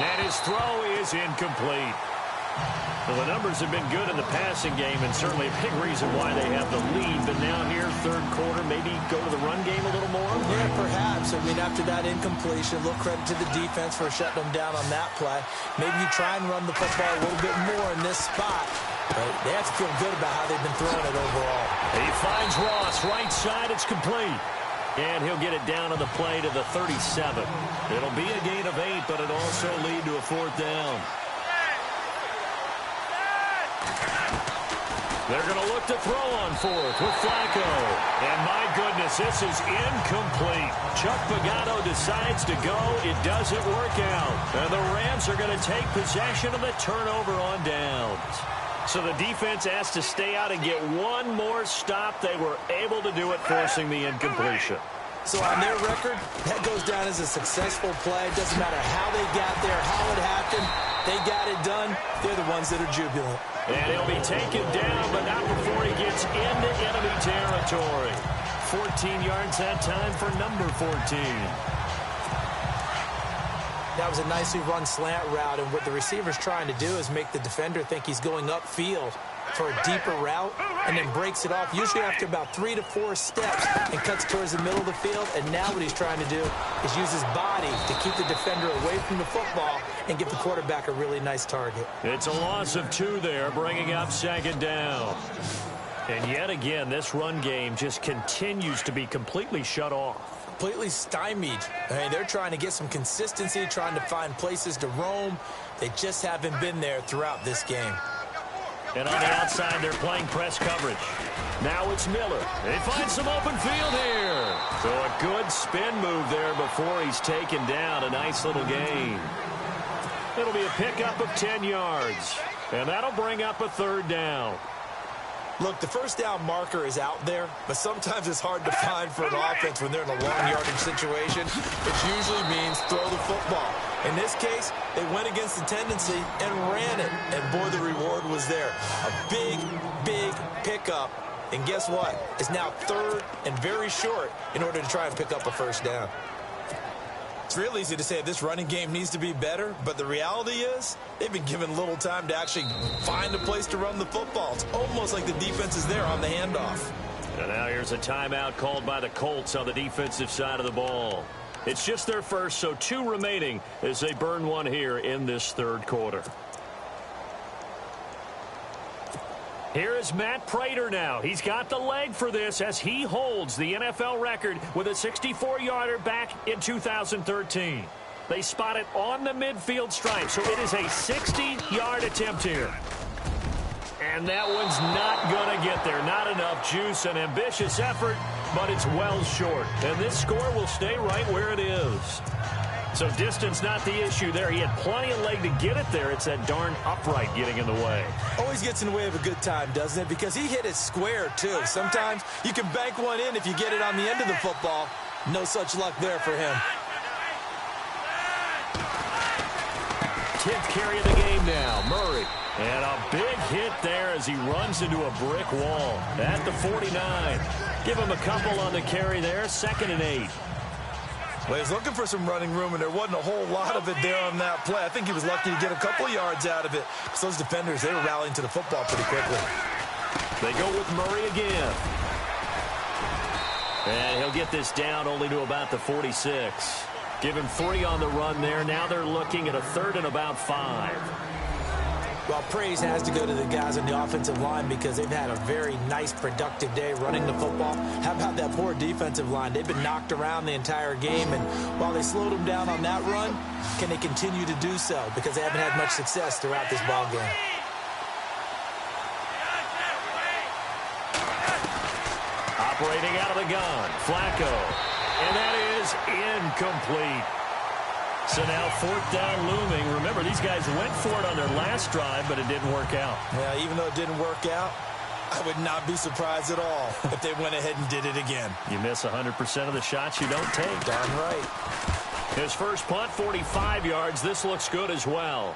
And his throw is incomplete. Well, the numbers have been good in the passing game and certainly a big reason why they have the lead. But now here, third quarter, maybe go to the run game a little more? Yeah, perhaps. I mean, after that incompletion, a little credit to the defense for shutting them down on that play. Maybe you try and run the football a little bit more in this spot. But they have to feel good about how they've been throwing it overall. He finds Ross, right side, it's complete. And he'll get it down on the play to the 37. It'll be a gain of 8, but it'll also lead to a 4th down. They're going to look to throw on 4th with Flacco. And my goodness, this is incomplete. Chuck Pagano decides to go. It doesn't work out. And the Rams are going to take possession of the turnover on downs. So the defense has to stay out and get one more stop. They were able to do it, forcing the incompletion. So on their record, that goes down as a successful play. It doesn't matter how they got there, how it happened. They got it done. They're the ones that are jubilant. And he'll be taken down, but not before he gets into enemy territory. 14 yards that time for number 14. That was a nicely run slant route, and what the receiver's trying to do is make the defender think he's going upfield for a deeper route, and then breaks it off, usually after about 3 to 4 steps, and cuts towards the middle of the field. And now what he's trying to do is use his body to keep the defender away from the football and give the quarterback a really nice target. It's a loss of 2 there, bringing up 2nd down. And yet again, this run game just continues to be completely shut off. Completely stymied. I mean, they're trying to get some consistency, trying to find places to roam. They just haven't been there throughout this game. And on the outside, they're playing press coverage. Now it's Miller. They find some open field here. So a good spin move there before he's taken down. A nice little gain. It'll be a pickup of 10 yards. And that'll bring up a 3rd down. Look, the first down marker is out there, but sometimes it's hard to find for an offense when they're in a long yardage situation, which usually means throw the football. In this case, they went against the tendency and ran it, and boy, the reward was there. A big, big pickup, and guess what? It's now 3rd and very short in order to try and pick up a 1st down. It's real easy to say this running game needs to be better, but the reality is they've been given little time to actually find a place to run the football. It's almost like the defense is there on the handoff. And now here's a timeout called by the Colts on the defensive side of the ball. It's just their first, so 2 remaining as they burn 1 here in this 3rd quarter. Here is Matt Prater now. He's got the leg for this as he holds the NFL record with a 64-yarder back in 2013. They spot it on the midfield stripe, so it is a 60-yard attempt here. And that one's not going to get there. Not enough juice, an ambitious effort, but it's well short. And this score will stay right where it is. So distance not the issue there. He had plenty of leg to get it there. It's that darn upright getting in the way. Always gets in the way of a good time, doesn't it? Because he hit it square, too. Sometimes you can bank one in if you get it on the end of the football. No such luck there for him. 10th carry of the game now. Murray. And a big hit there as he runs into a brick wall at the 49. Give him a couple on the carry there. 2nd and 8. Well, he was looking for some running room, and there wasn't a whole lot of it there on that play. I think he was lucky to get a couple yards out of it. Because those defenders, they were rallying to the football pretty quickly. They go with Murray again. And he'll get this down only to about the 46. Give him 3 on the run there. Now they're looking at a 3rd and about 5. Well, praise has to go to the guys on the offensive line because they've had a very nice, productive day running the football. How about that poor defensive line? They've been knocked around the entire game, and while they slowed them down on that run, can they continue to do so? Because they haven't had much success throughout this ball game. Operating out of the gun, Flacco. And that is incomplete. So now 4th down looming. Remember, these guys went for it on their last drive, but it didn't work out. Yeah, even though it didn't work out, I would not be surprised at all if they went ahead and did it again. You miss 100% of the shots you don't take. Darn right. His first punt, 45 yards. This looks good as well.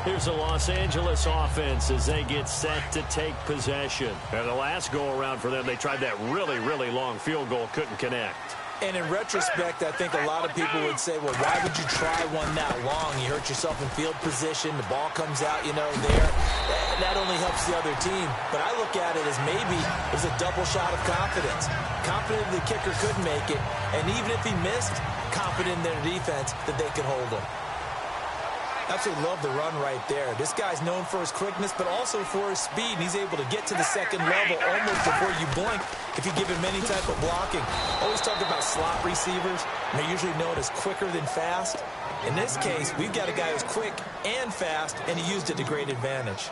Here's the Los Angeles offense as they get set to take possession. And the last go-around for them, they tried that really, really long field goal, couldn't connect. And in retrospect, I think a lot of people would say, well, why would you try one that long? You hurt yourself in field position. The ball comes out, you know, there. That only helps the other team. But I look at it as maybe it was a double shot of confidence. Confident the kicker could make it. And even if he missed, confident in their defense that they could hold him. Absolutely love the run right there. This guy's known for his quickness, but also for his speed. And he's able to get to the 2nd level almost before you blink if you give him any type of blocking. Always talk about slot receivers. And they're usually known as quicker than fast. In this case, we've got a guy who's quick and fast, and he used it to great advantage.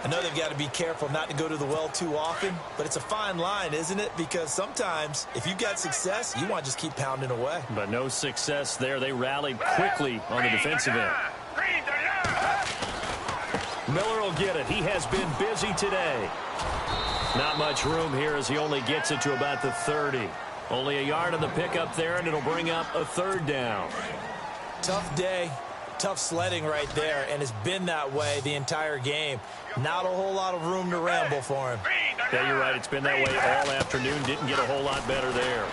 I know they've got to be careful not to go to the well too often, but it's a fine line, isn't it? Because sometimes, if you've got success, you want to just keep pounding away. But no success there. They rallied quickly on the defensive end. Miller will get it. He has been busy today. Not much room here as he only gets it to about the 30. Only a yard on the pickup there, and it'll bring up a 3rd down. Tough day. Tough sledding right there, and it's been that way the entire game. Not a whole lot of room to ramble for him. Yeah, you're right. It's been that way all afternoon. Didn't get a whole lot better there.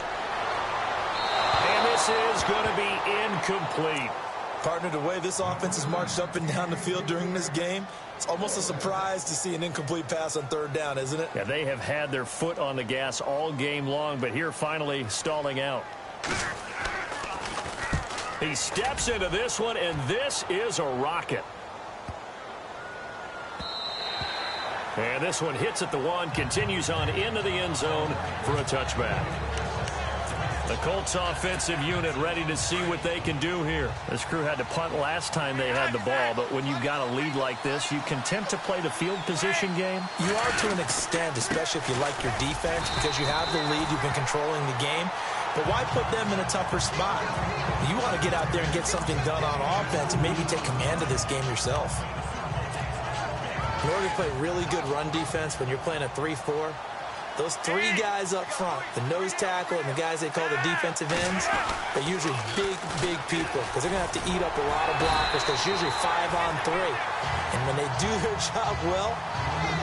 And this is going to be incomplete. Partner, the way this offense has marched up and down the field during this game, it's almost a surprise to see an incomplete pass on third down, isn't it? Yeah, they have had their foot on the gas all game long, but here finally stalling out. He steps into this one, and this is a rocket. And this one hits at the one, continues on into the end zone for a touchback. The Colts offensive unit ready to see what they can do here. This crew had to punt last time they had the ball, but when you've got a lead like this, you can attempt to play the field position game. You are to an extent, especially if you like your defense, because you have the lead, you've been controlling the game. But why put them in a tougher spot? You want to get out there and get something done on offense and maybe take command of this game yourself. In order to play really good run defense when you're playing a 3-4, those three guys up front, the nose tackle and the guys they call the defensive ends, they're usually big, big people because they're going to have to eat up a lot of blockers. There's usually 5-on-3. And when they do their job well,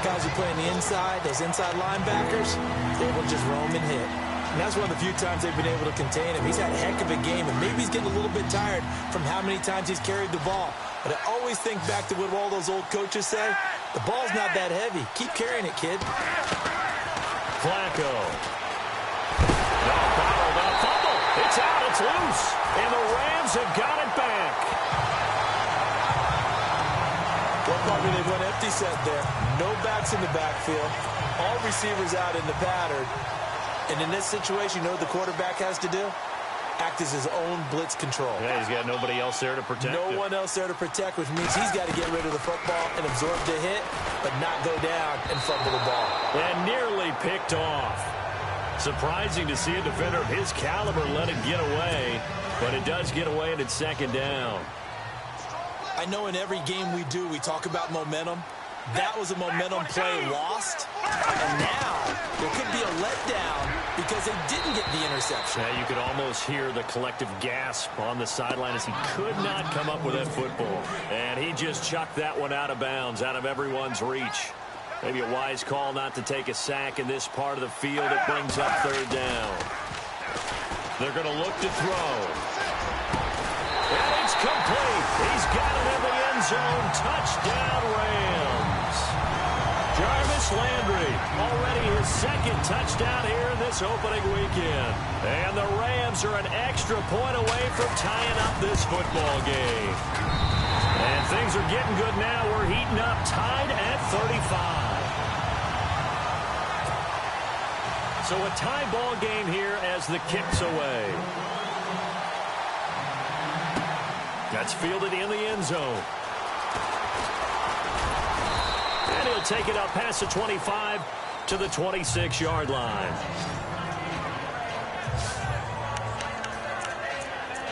guys who play on the inside, those inside linebackers, they're able to just roam and hit. And that's one of the few times they've been able to contain him. He's had a heck of a game, and maybe he's getting a little bit tired from how many times he's carried the ball. But I always think back to what all those old coaches say. The ball's not that heavy. Keep carrying it, kid. Flacco. No foul, no fumble. It's out, it's loose. And the Rams have got it back. Well, probably they went empty set there. No backs in the backfield. All receivers out in the pattern. And in this situation, you know what the quarterback has to do? Act as his own blitz control. Yeah, he's got nobody else there to protect him. No one else there to protect, which means he's got to get rid of the football and absorb the hit, but not go down and fumble the ball. And nearly picked off. Surprising to see a defender of his caliber let it get away, but it does get away and it's second down. I know in every game we do, we talk about momentum. That was a momentum play lost, and now there could be a letdown because they didn't get the interception. Yeah, you could almost hear the collective gasp on the sideline as he could not come up with that football. And he just chucked that one out of bounds, out of everyone's reach. Maybe a wise call not to take a sack in this part of the field. It brings up third down. They're going to look to throw. And it's complete. He's got it in the end zone. Touchdown, Rams. Jarvis Landry, already his second touchdown here in this opening weekend. And the Rams are an extra point away from tying up this football game. And things are getting good now. We're heating up, tied at 35. So a tie ball game here as the kick's away. That's fielded in the end zone. And he'll take it up past the 25 to the 26-yard line.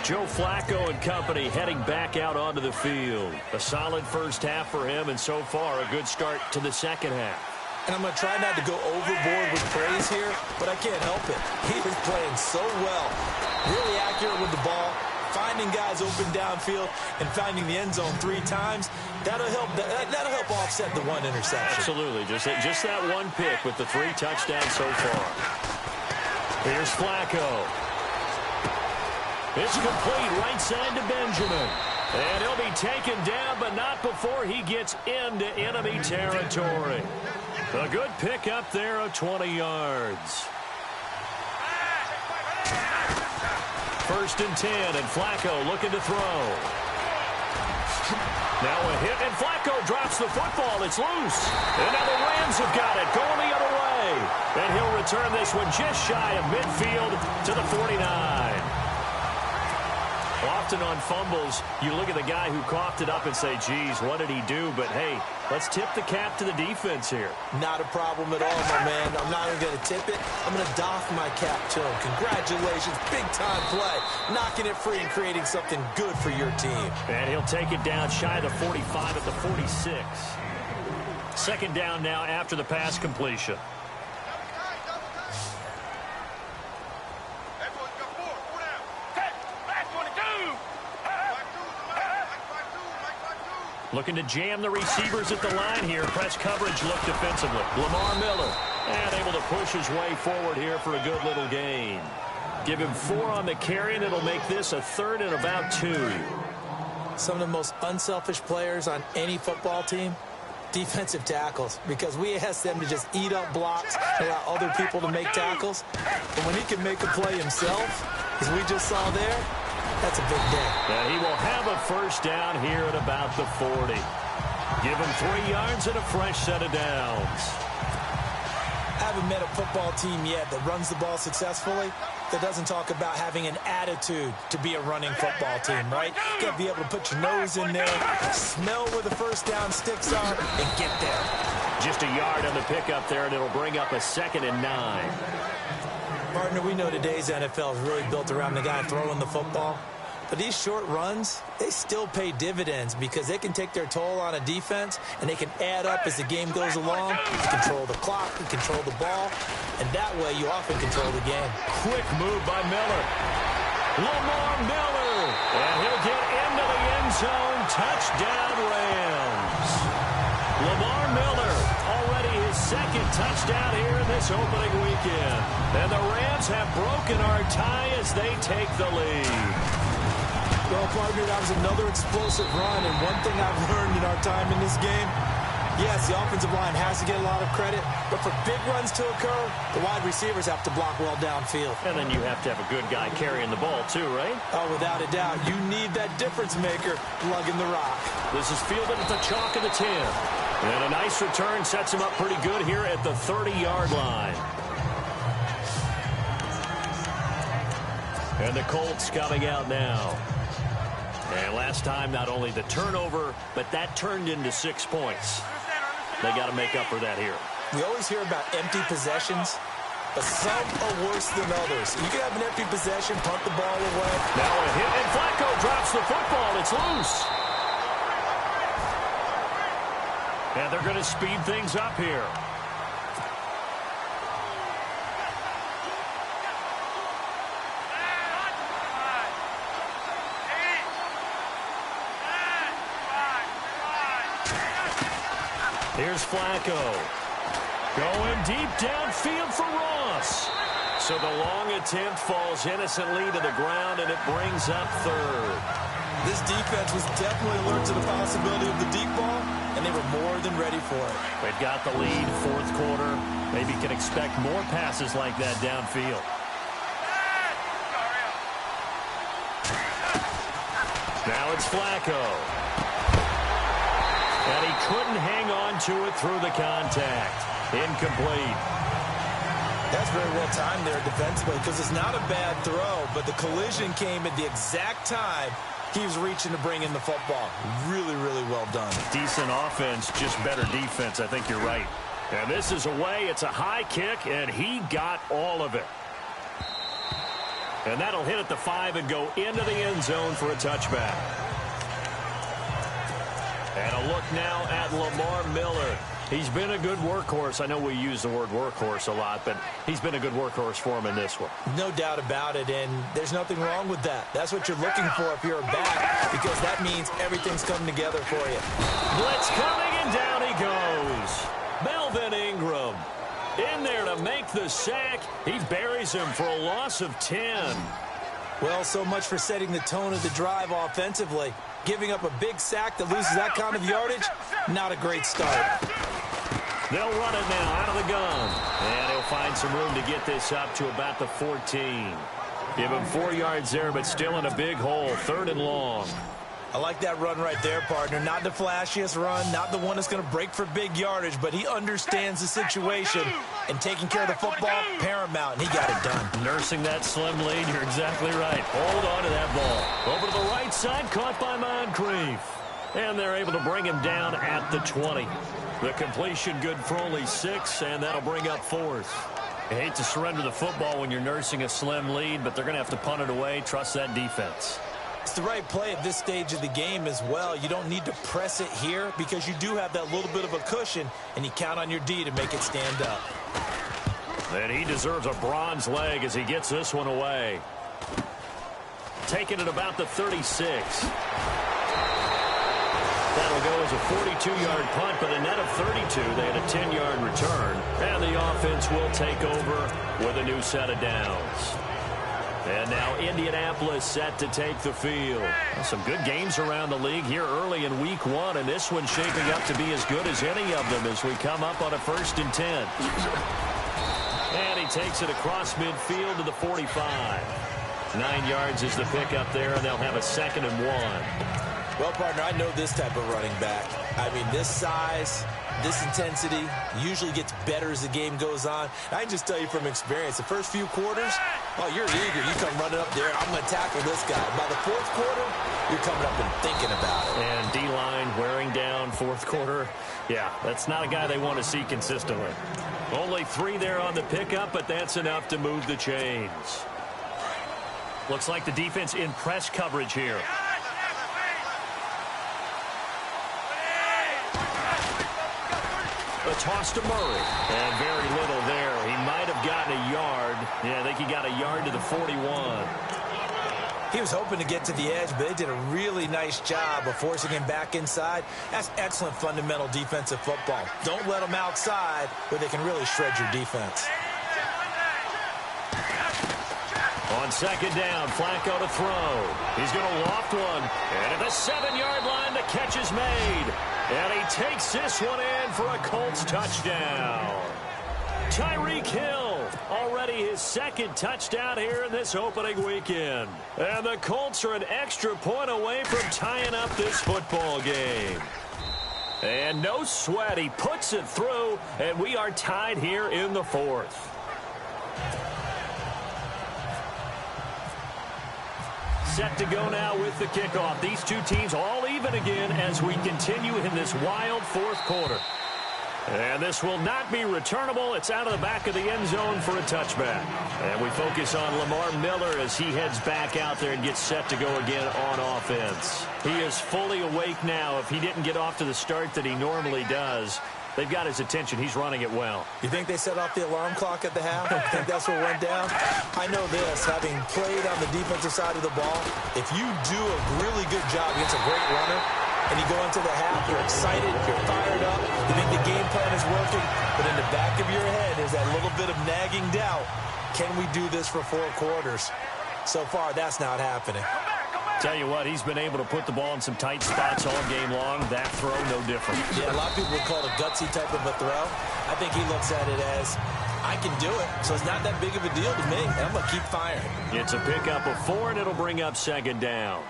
Joe Flacco and company heading back out onto the field. A solid first half for him, and so far a good start to the second half. And I'm going to try not to go overboard with praise here, but I can't help it. He is playing so well. Really accurate with the ball. Finding guys open downfield and finding the end zone 3 times, that'll help offset the one interception. Absolutely. Just that one pick with the 3 touchdowns so far. Here's Flacco. It's complete right side to Benjamin. And he'll be taken down, but not before he gets into enemy territory. A good pick up there of 20 yards. First and 10, and Flacco looking to throw. Now a hit, and Flacco drops the football. It's loose. And now the Rams have got it, going the other way. And he'll return this one just shy of midfield to the 49. Often on fumbles, you look at the guy who coughed it up and say, geez, what did he do? But, hey, let's tip the cap to the defense here. Not a problem at all, my man. I'm not even going to tip it. I'm going to doff my cap to him. Congratulations. Big-time play. Knocking it free and creating something good for your team. And he'll take it down shy of the 45 at the 46. Second down now after the pass completion. Looking to jam the receivers at the line here. Press coverage look defensively. Lamar Miller. push his way forward here for a good little gain. Give him 4 on the carry, and it'll make this a 3rd and about 2. Some of the most unselfish players on any football team, defensive tackles, because we ask them to just eat up blocks and allow other people to make tackles. But when he can make a play himself, as we just saw there, that's a big day. And he will have a first down here at about the 40. Give him 3 yards and a fresh set of downs. I haven't met a football team yet that runs the ball successfully that doesn't talk about having an attitude to be a running football team, right? You got to be able to put your nose in there, smell where the first down sticks are, and get there. Just a yard on the pickup there, and it'll bring up a 2nd and 9. Partner, we know today's NFL is really built around the guy throwing the football. But these short runs, they still pay dividends because they can take their toll on a defense, and they can add up as the game goes along. You control the clock, you control the ball, and that way you often control the game. Quick move by Miller. Lamar Miller, and he'll get into the end zone. Touchdown, Rams. Lamar Miller, already his 2nd touchdown here in this opening weekend. And the Rams have broken our tie as they take the lead. Well, partner, that was another explosive run, and one thing I've learned in our time in this game, yes, the offensive line has to get a lot of credit, but for big runs to occur, the wide receivers have to block well downfield. And then you have to have a good guy carrying the ball too, right? Oh, without a doubt. You need that difference maker lugging the rock. This is fielded at the chalk of the 10. And a nice return sets him up pretty good here at the 30-yard line. And the Colts coming out now. And last time, not only the turnover, but that turned into 6 points. They got to make up for that here. We always hear about empty possessions, but some are worse than others. You can have an empty possession, punt the ball away. Now a hit, and Flacco drops the football. It's loose. And they're going to speed things up here. Here's Flacco. Going deep downfield for Ross. So the long attempt falls innocently to the ground, and it brings up 3rd. This defense was definitely alert to the possibility of the deep ball, and they were more than ready for it. They've got the lead, 4th quarter. Maybe can expect more passes like that downfield. Now it's Flacco. And he couldn't hang on to it through the contact. Incomplete. That's very well timed there defensively because it's not a bad throw, but the collision came at the exact time he was reaching to bring in the football. Really, really well done. Decent offense, just better defense. I think you're right. And this is away. It's a high kick, and he got all of it. And that'll hit at the 5 and go into the end zone for a touchback. And a look now at Lamar Miller. He's been a good workhorse. I know we use the word workhorse a lot, but he's been a good workhorse for him in this one. No doubt about it, and there's nothing wrong with that. That's what you're looking for if you're a back, because that means everything's coming together for you. Blitz coming, and down he goes. Melvin Ingram in there to make the sack. He buries him for a loss of 10. Well, so much for setting the tone of the drive offensively. Giving up a big sack that loses that kind of yardage, not a great start. They'll run it now out of the gun. And he'll find some room to get this up to about the 14. Give him 4 yards there, but still in a big hole. 3rd and long. I like that run right there, partner. Not the flashiest run, not the one that's going to break for big yardage, but he understands the situation, and taking care of the football, paramount, and he got it done. Nursing that slim lead, you're exactly right. Hold on to that ball. Over to the right side, caught by Moncrief. And they're able to bring him down at the 20. The completion good for only 6, and that'll bring up 4th. You hate to surrender the football when you're nursing a slim lead, but they're going to have to punt it away. Trust that defense. It's the right play at this stage of the game as well. You don't need to press it here because you do have that little bit of a cushion, and you count on your D to make it stand up. And he deserves a bronze leg as he gets this one away. Taking it about the 36. That'll go as a 42-yard punt, but a net of 32. They had a 10-yard return. And the offense will take over with a new set of downs. And now Indianapolis set to take the field. Some good games around the league here early in week 1, and this one's shaping up to be as good as any of them as we come up on a 1st and 10. And he takes it across midfield to the 45. 9 yards is the pickup there, and they'll have a 2nd and 1. Well, partner, I know this type of running back. I mean, this size, this intensity usually gets better as the game goes on. I can just tell you from experience, the first few quarters, oh, you're eager. You come running up there, I'm going to tackle this guy. By the 4th quarter, you're coming up and thinking about it. And D-line wearing down 4th quarter. Yeah, that's not a guy they want to see consistently. Only 3 there on the pickup, but that's enough to move the chains. Looks like the defense in press coverage here. A toss to Murray. And very little there. He might have gotten a yard. Yeah, I think he got a yard to the 41. He was hoping to get to the edge, but they did a really nice job of forcing him back inside. That's excellent fundamental defensive football. Don't let them outside where they can really shred your defense. On 2nd down, Flacco to throw. He's going to loft one. And at the 7-yard line, the catch is made. And he takes this one in for a Colts touchdown. Tyreek Hill, already his 2nd touchdown here in this opening weekend. And the Colts are an extra point away from tying up this football game. And no sweat, he puts it through, and we are tied here in the 4th. Set to go now with the kickoff. These two teams all even again as we continue in this wild 4th quarter. And this will not be returnable. It's out of the back of the end zone for a touchback. And we focus on Lamar Miller as he heads back out there and gets set to go again on offense. He is fully awake now. If he didn't get off to the start that he normally does, they've got his attention. He's running it well. You think they set off the alarm clock at the half? You think that's what went down? I know this, having played on the defensive side of the ball, if you do a really good job against a great runner, and you go into the half, you're excited, you're fired up, you think the game plan is working, but in the back of your head is that little bit of nagging doubt. Can we do this for 4 quarters? So far, that's not happening. Tell you what, he's been able to put the ball in some tight spots all game long. That throw, no different. Yeah, a lot of people would call it a gutsy type of a throw. I think he looks at it as, I can do it, so it's not that big of a deal to me, and I'm going to keep firing. It's a pickup of 4, and it'll bring up 2nd down.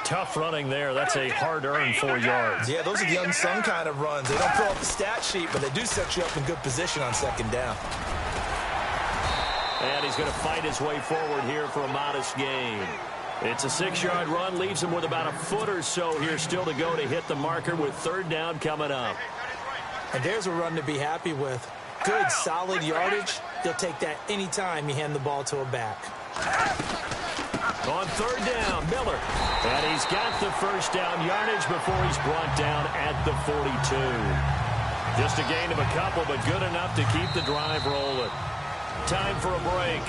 Tough running there. That's a hard-earned 4 yards. Yeah, those are the unsung kind of runs. They don't fill up the stat sheet, but they do set you up in good position on 2nd down. And he's going to fight his way forward here for a modest gain. It's a 6-yard run, leaves him with about a foot or so here still to go to hit the marker with 3rd down coming up. And there's a run to be happy with. Good, solid yardage. They'll take that anytime you hand the ball to a back. On 3rd down, Miller. And he's got the 1st down yardage before he's brought down at the 42. Just a gain of a couple, but good enough to keep the drive rolling. Time for a break.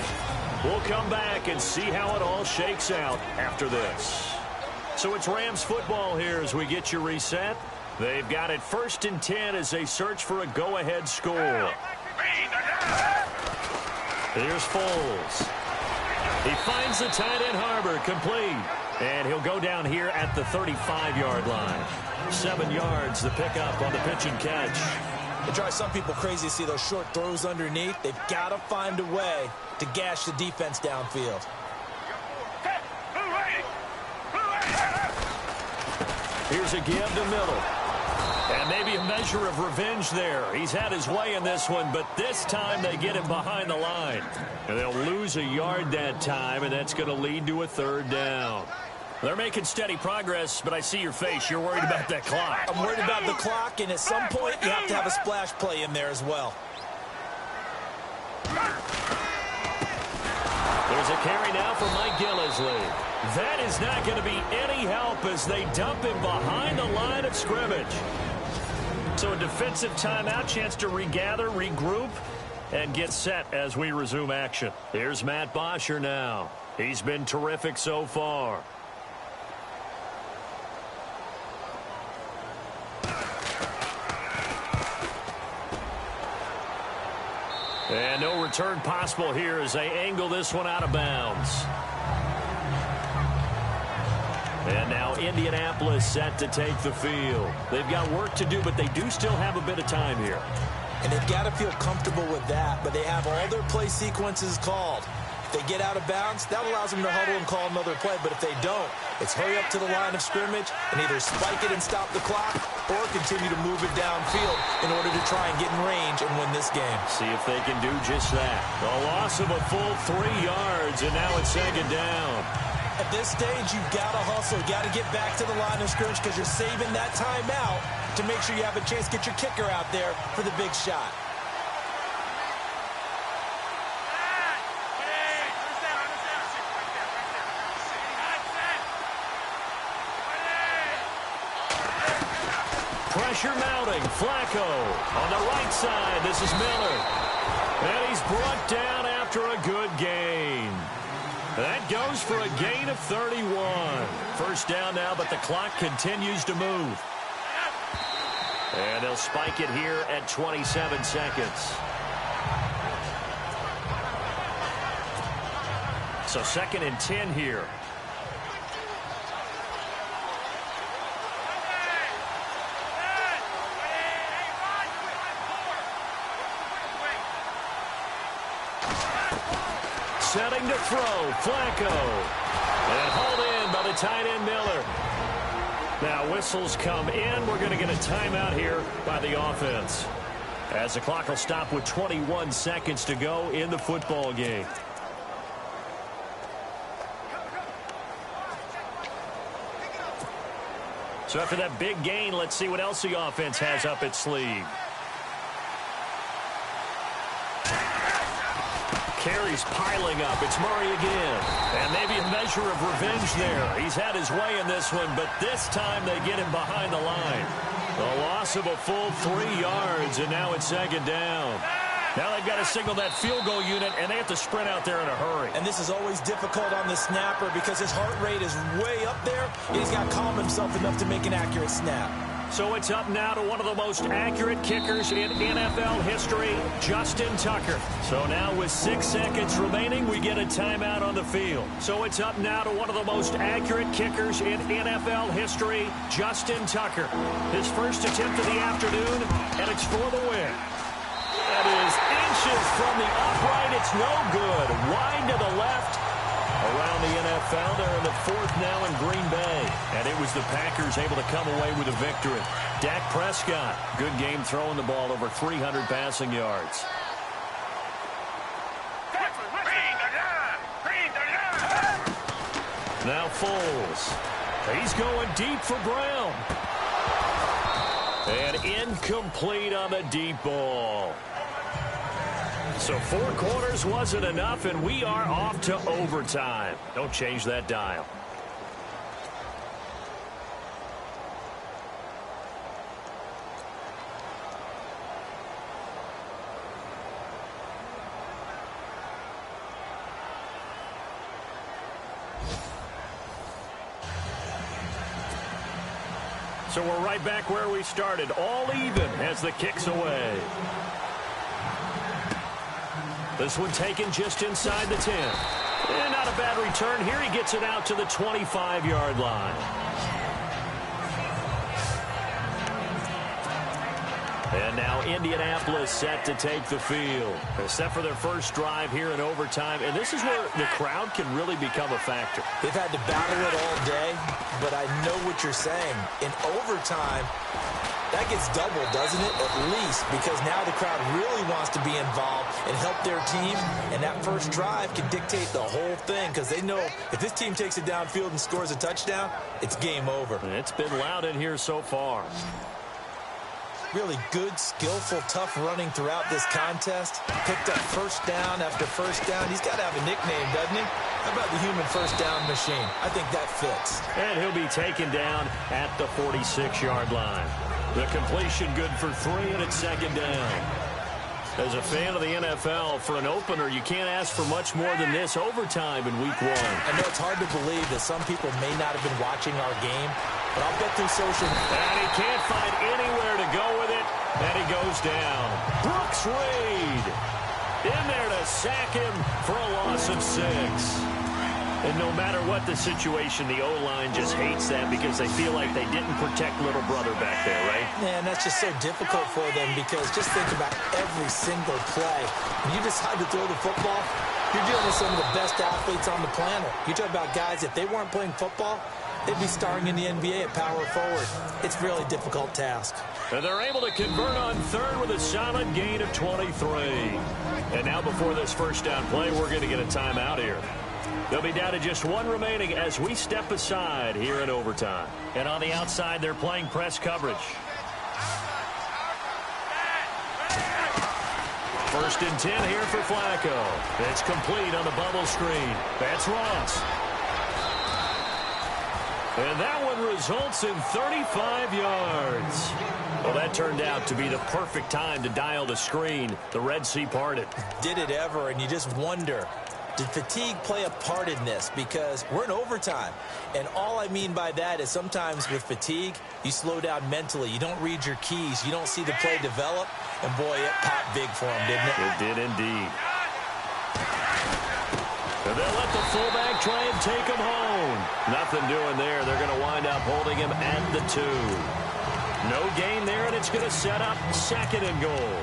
We'll come back and see how it all shakes out after this. So it's Rams football here as we get you reset. They've got it 1st and 10 as they search for a go-ahead score. Here's Foles. He finds the tight end Harbor, complete. And he'll go down here at the 35-yard line. 7 yards, the pickup on the pitch and catch. It drives some people crazy to see those short throws underneath. They've got to find a way to gash the defense downfield. Here's a give to Miller. And maybe a measure of revenge there. He's had his way in this one, but this time they get him behind the line. And they'll lose a yard that time, and that's going to lead to a 3rd down. They're making steady progress, but I see your face. You're worried about that clock. I'm worried about the clock, and at some point you have to have a splash play in there as well. There's a carry now for Mike Gillislee. That is not going to be any help as they dump him behind the line of scrimmage. So a defensive timeout, chance to regather, regroup, and get set as we resume action. Here's Matt Bosher now. He's been terrific so far. And no return possible here as they angle this one out of bounds. And now Indianapolis set to take the field. They've got work to do, but they do still have a bit of time here. And they've got to feel comfortable with that, but they have all their play sequences called. If they get out of bounds, that allows them to huddle and call another play. But if they don't, it's hurry up to the line of scrimmage and either spike it and stop the clock or continue to move it downfield in order to try and get in range and win this game. See if they can do just that. A loss of a full 3 yards, and now it's second down. At this stage, you've got to hustle. You've got to get back to the line of scrimmage because you're saving that timeout to make sure you have a chance to get your kicker out there for the big shot. Pressure mounting. Flacco on the right side. This is Miller. And he's brought down after a good gain. That goes for a gain of 31. First down now, but the clock continues to move. And they'll spike it here at 27 seconds. So 2nd and 10 here. Setting to throw, Flacco. And hauled in by the tight end, Miller. Now whistles come in. We're going to get a timeout here by the offense, as the clock will stop with 21 seconds to go in the football game. So after that big gain, let's see what else the offense has up its sleeve. Carries piling up. It's Murray again. And maybe a measure of revenge there. He's had his way in this one, but this time they get him behind the line. A loss of a full 3 yards, and now it's second down. Now they've got to signal that field goal unit, and they have to sprint out there in a hurry. And this is always difficult on the snapper because his heart rate is way up there, and he's got to calm himself enough to make an accurate snap. So it's up now to one of the most accurate kickers in NFL history, Justin Tucker. So now with 6 seconds remaining, we get a timeout on the field. So it's up now to one of the most accurate kickers in NFL history, Justin Tucker. His first attempt of the afternoon, and it's for the win. That is inches from the upright. It's no good. Wide to the left. Around the NFL, they're in the 4th now in Green Bay. And it was the Packers able to come away with a victory. Dak Prescott, good game throwing the ball, over 300 passing yards. Now Foles. He's going deep for Brown. And incomplete on the deep ball. So 4 quarters wasn't enough, and we are off to overtime. Don't change that dial. So we're right back where we started, all even as the kick's away. This one taken just inside the 10. And not a bad return here. He gets it out to the 25-yard line. And now Indianapolis set to take the field. Except for their first drive here in overtime. And this is where the crowd can really become a factor. They've had to battle it all day, but I know what you're saying. In overtime, that gets doubled, doesn't it? At least, because now the crowd really wants to be involved and help their team. And that first drive can dictate the whole thing because they know if this team takes it downfield and scores a touchdown, it's game over. And it's been loud in here so far. Really good, skillful, tough running throughout this contest. Picked up first down after first down. He's got to have a nickname, doesn't he? How about the human first down machine? I think that fits. And he'll be taken down at the 46-yard line. The completion good for 3, and it's second down. As a fan of the NFL, for an opener, you can't ask for much more than this overtime in Week 1. I know it's hard to believe that some people may not have been watching our game, but I'll bet through social media. And he can't find anywhere to go with it, and he goes down. Brooks Reed sack him for a loss of 6. And no matter what the situation, the O-line just hates that because they feel like they didn't protect little brother back there, right? Man, that's just so difficult for them because just think about every single play. When you decide to throw the football, you're dealing with some of the best athletes on the planet. You talk about guys, if they weren't playing football, they'd be starring in the NBA at power forward. It's a really difficult task. And they're able to convert on third with a solid gain of 23. And now before this first down play, we're going to get a timeout here. They'll be down to just 1 remaining as we step aside here in overtime. And on the outside, they're playing press coverage. First and 10 here for Flacco. It's complete on the bubble screen. That's Ross. And that one results in 35 yards. Well, that turned out to be the perfect time to dial the screen. The Red Sea parted. Did it ever, and you just wonder, did fatigue play a part in this? Because we're in overtime, and all I mean by that is sometimes with fatigue, you slow down mentally. You don't read your keys. You don't see the play develop, and boy, it popped big for him, didn't it? It did indeed. And they'll let the fullback try and take him home. Nothing doing there. They're going to wind up holding him at the 2. No gain there, and it's going to set up 2nd and goal.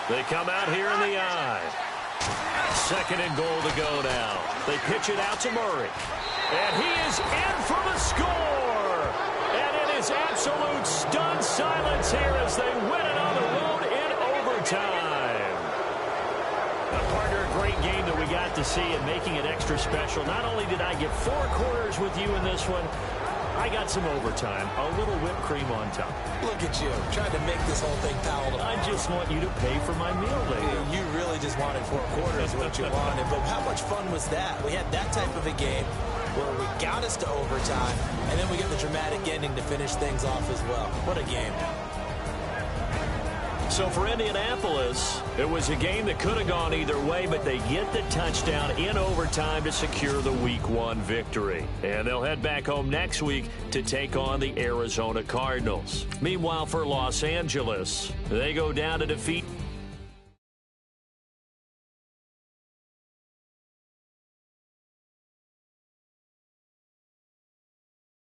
They come out here in the I. 2nd and goal to go now. They pitch it out to Murray. And he is in for the score. And it is absolute stunned silence here as they win it on the road in overtime. Partner, a great game that we got to see and making it extra special. Not only did I get 4 quarters with you in this one, I got some overtime, a little whipped cream on top. Look at you, trying to make this whole thing palatable. I just want you to pay for my meal later. You really just wanted 4 quarters, what you wanted. But how much fun was that? We had that type of a game where we got us to overtime, and then we get the dramatic ending to finish things off as well. What a game. So for Indianapolis, it was a game that could have gone either way, but they get the touchdown in overtime to secure the Week 1 victory. And they'll head back home next week to take on the Arizona Cardinals. Meanwhile, for Los Angeles, they go down to defeat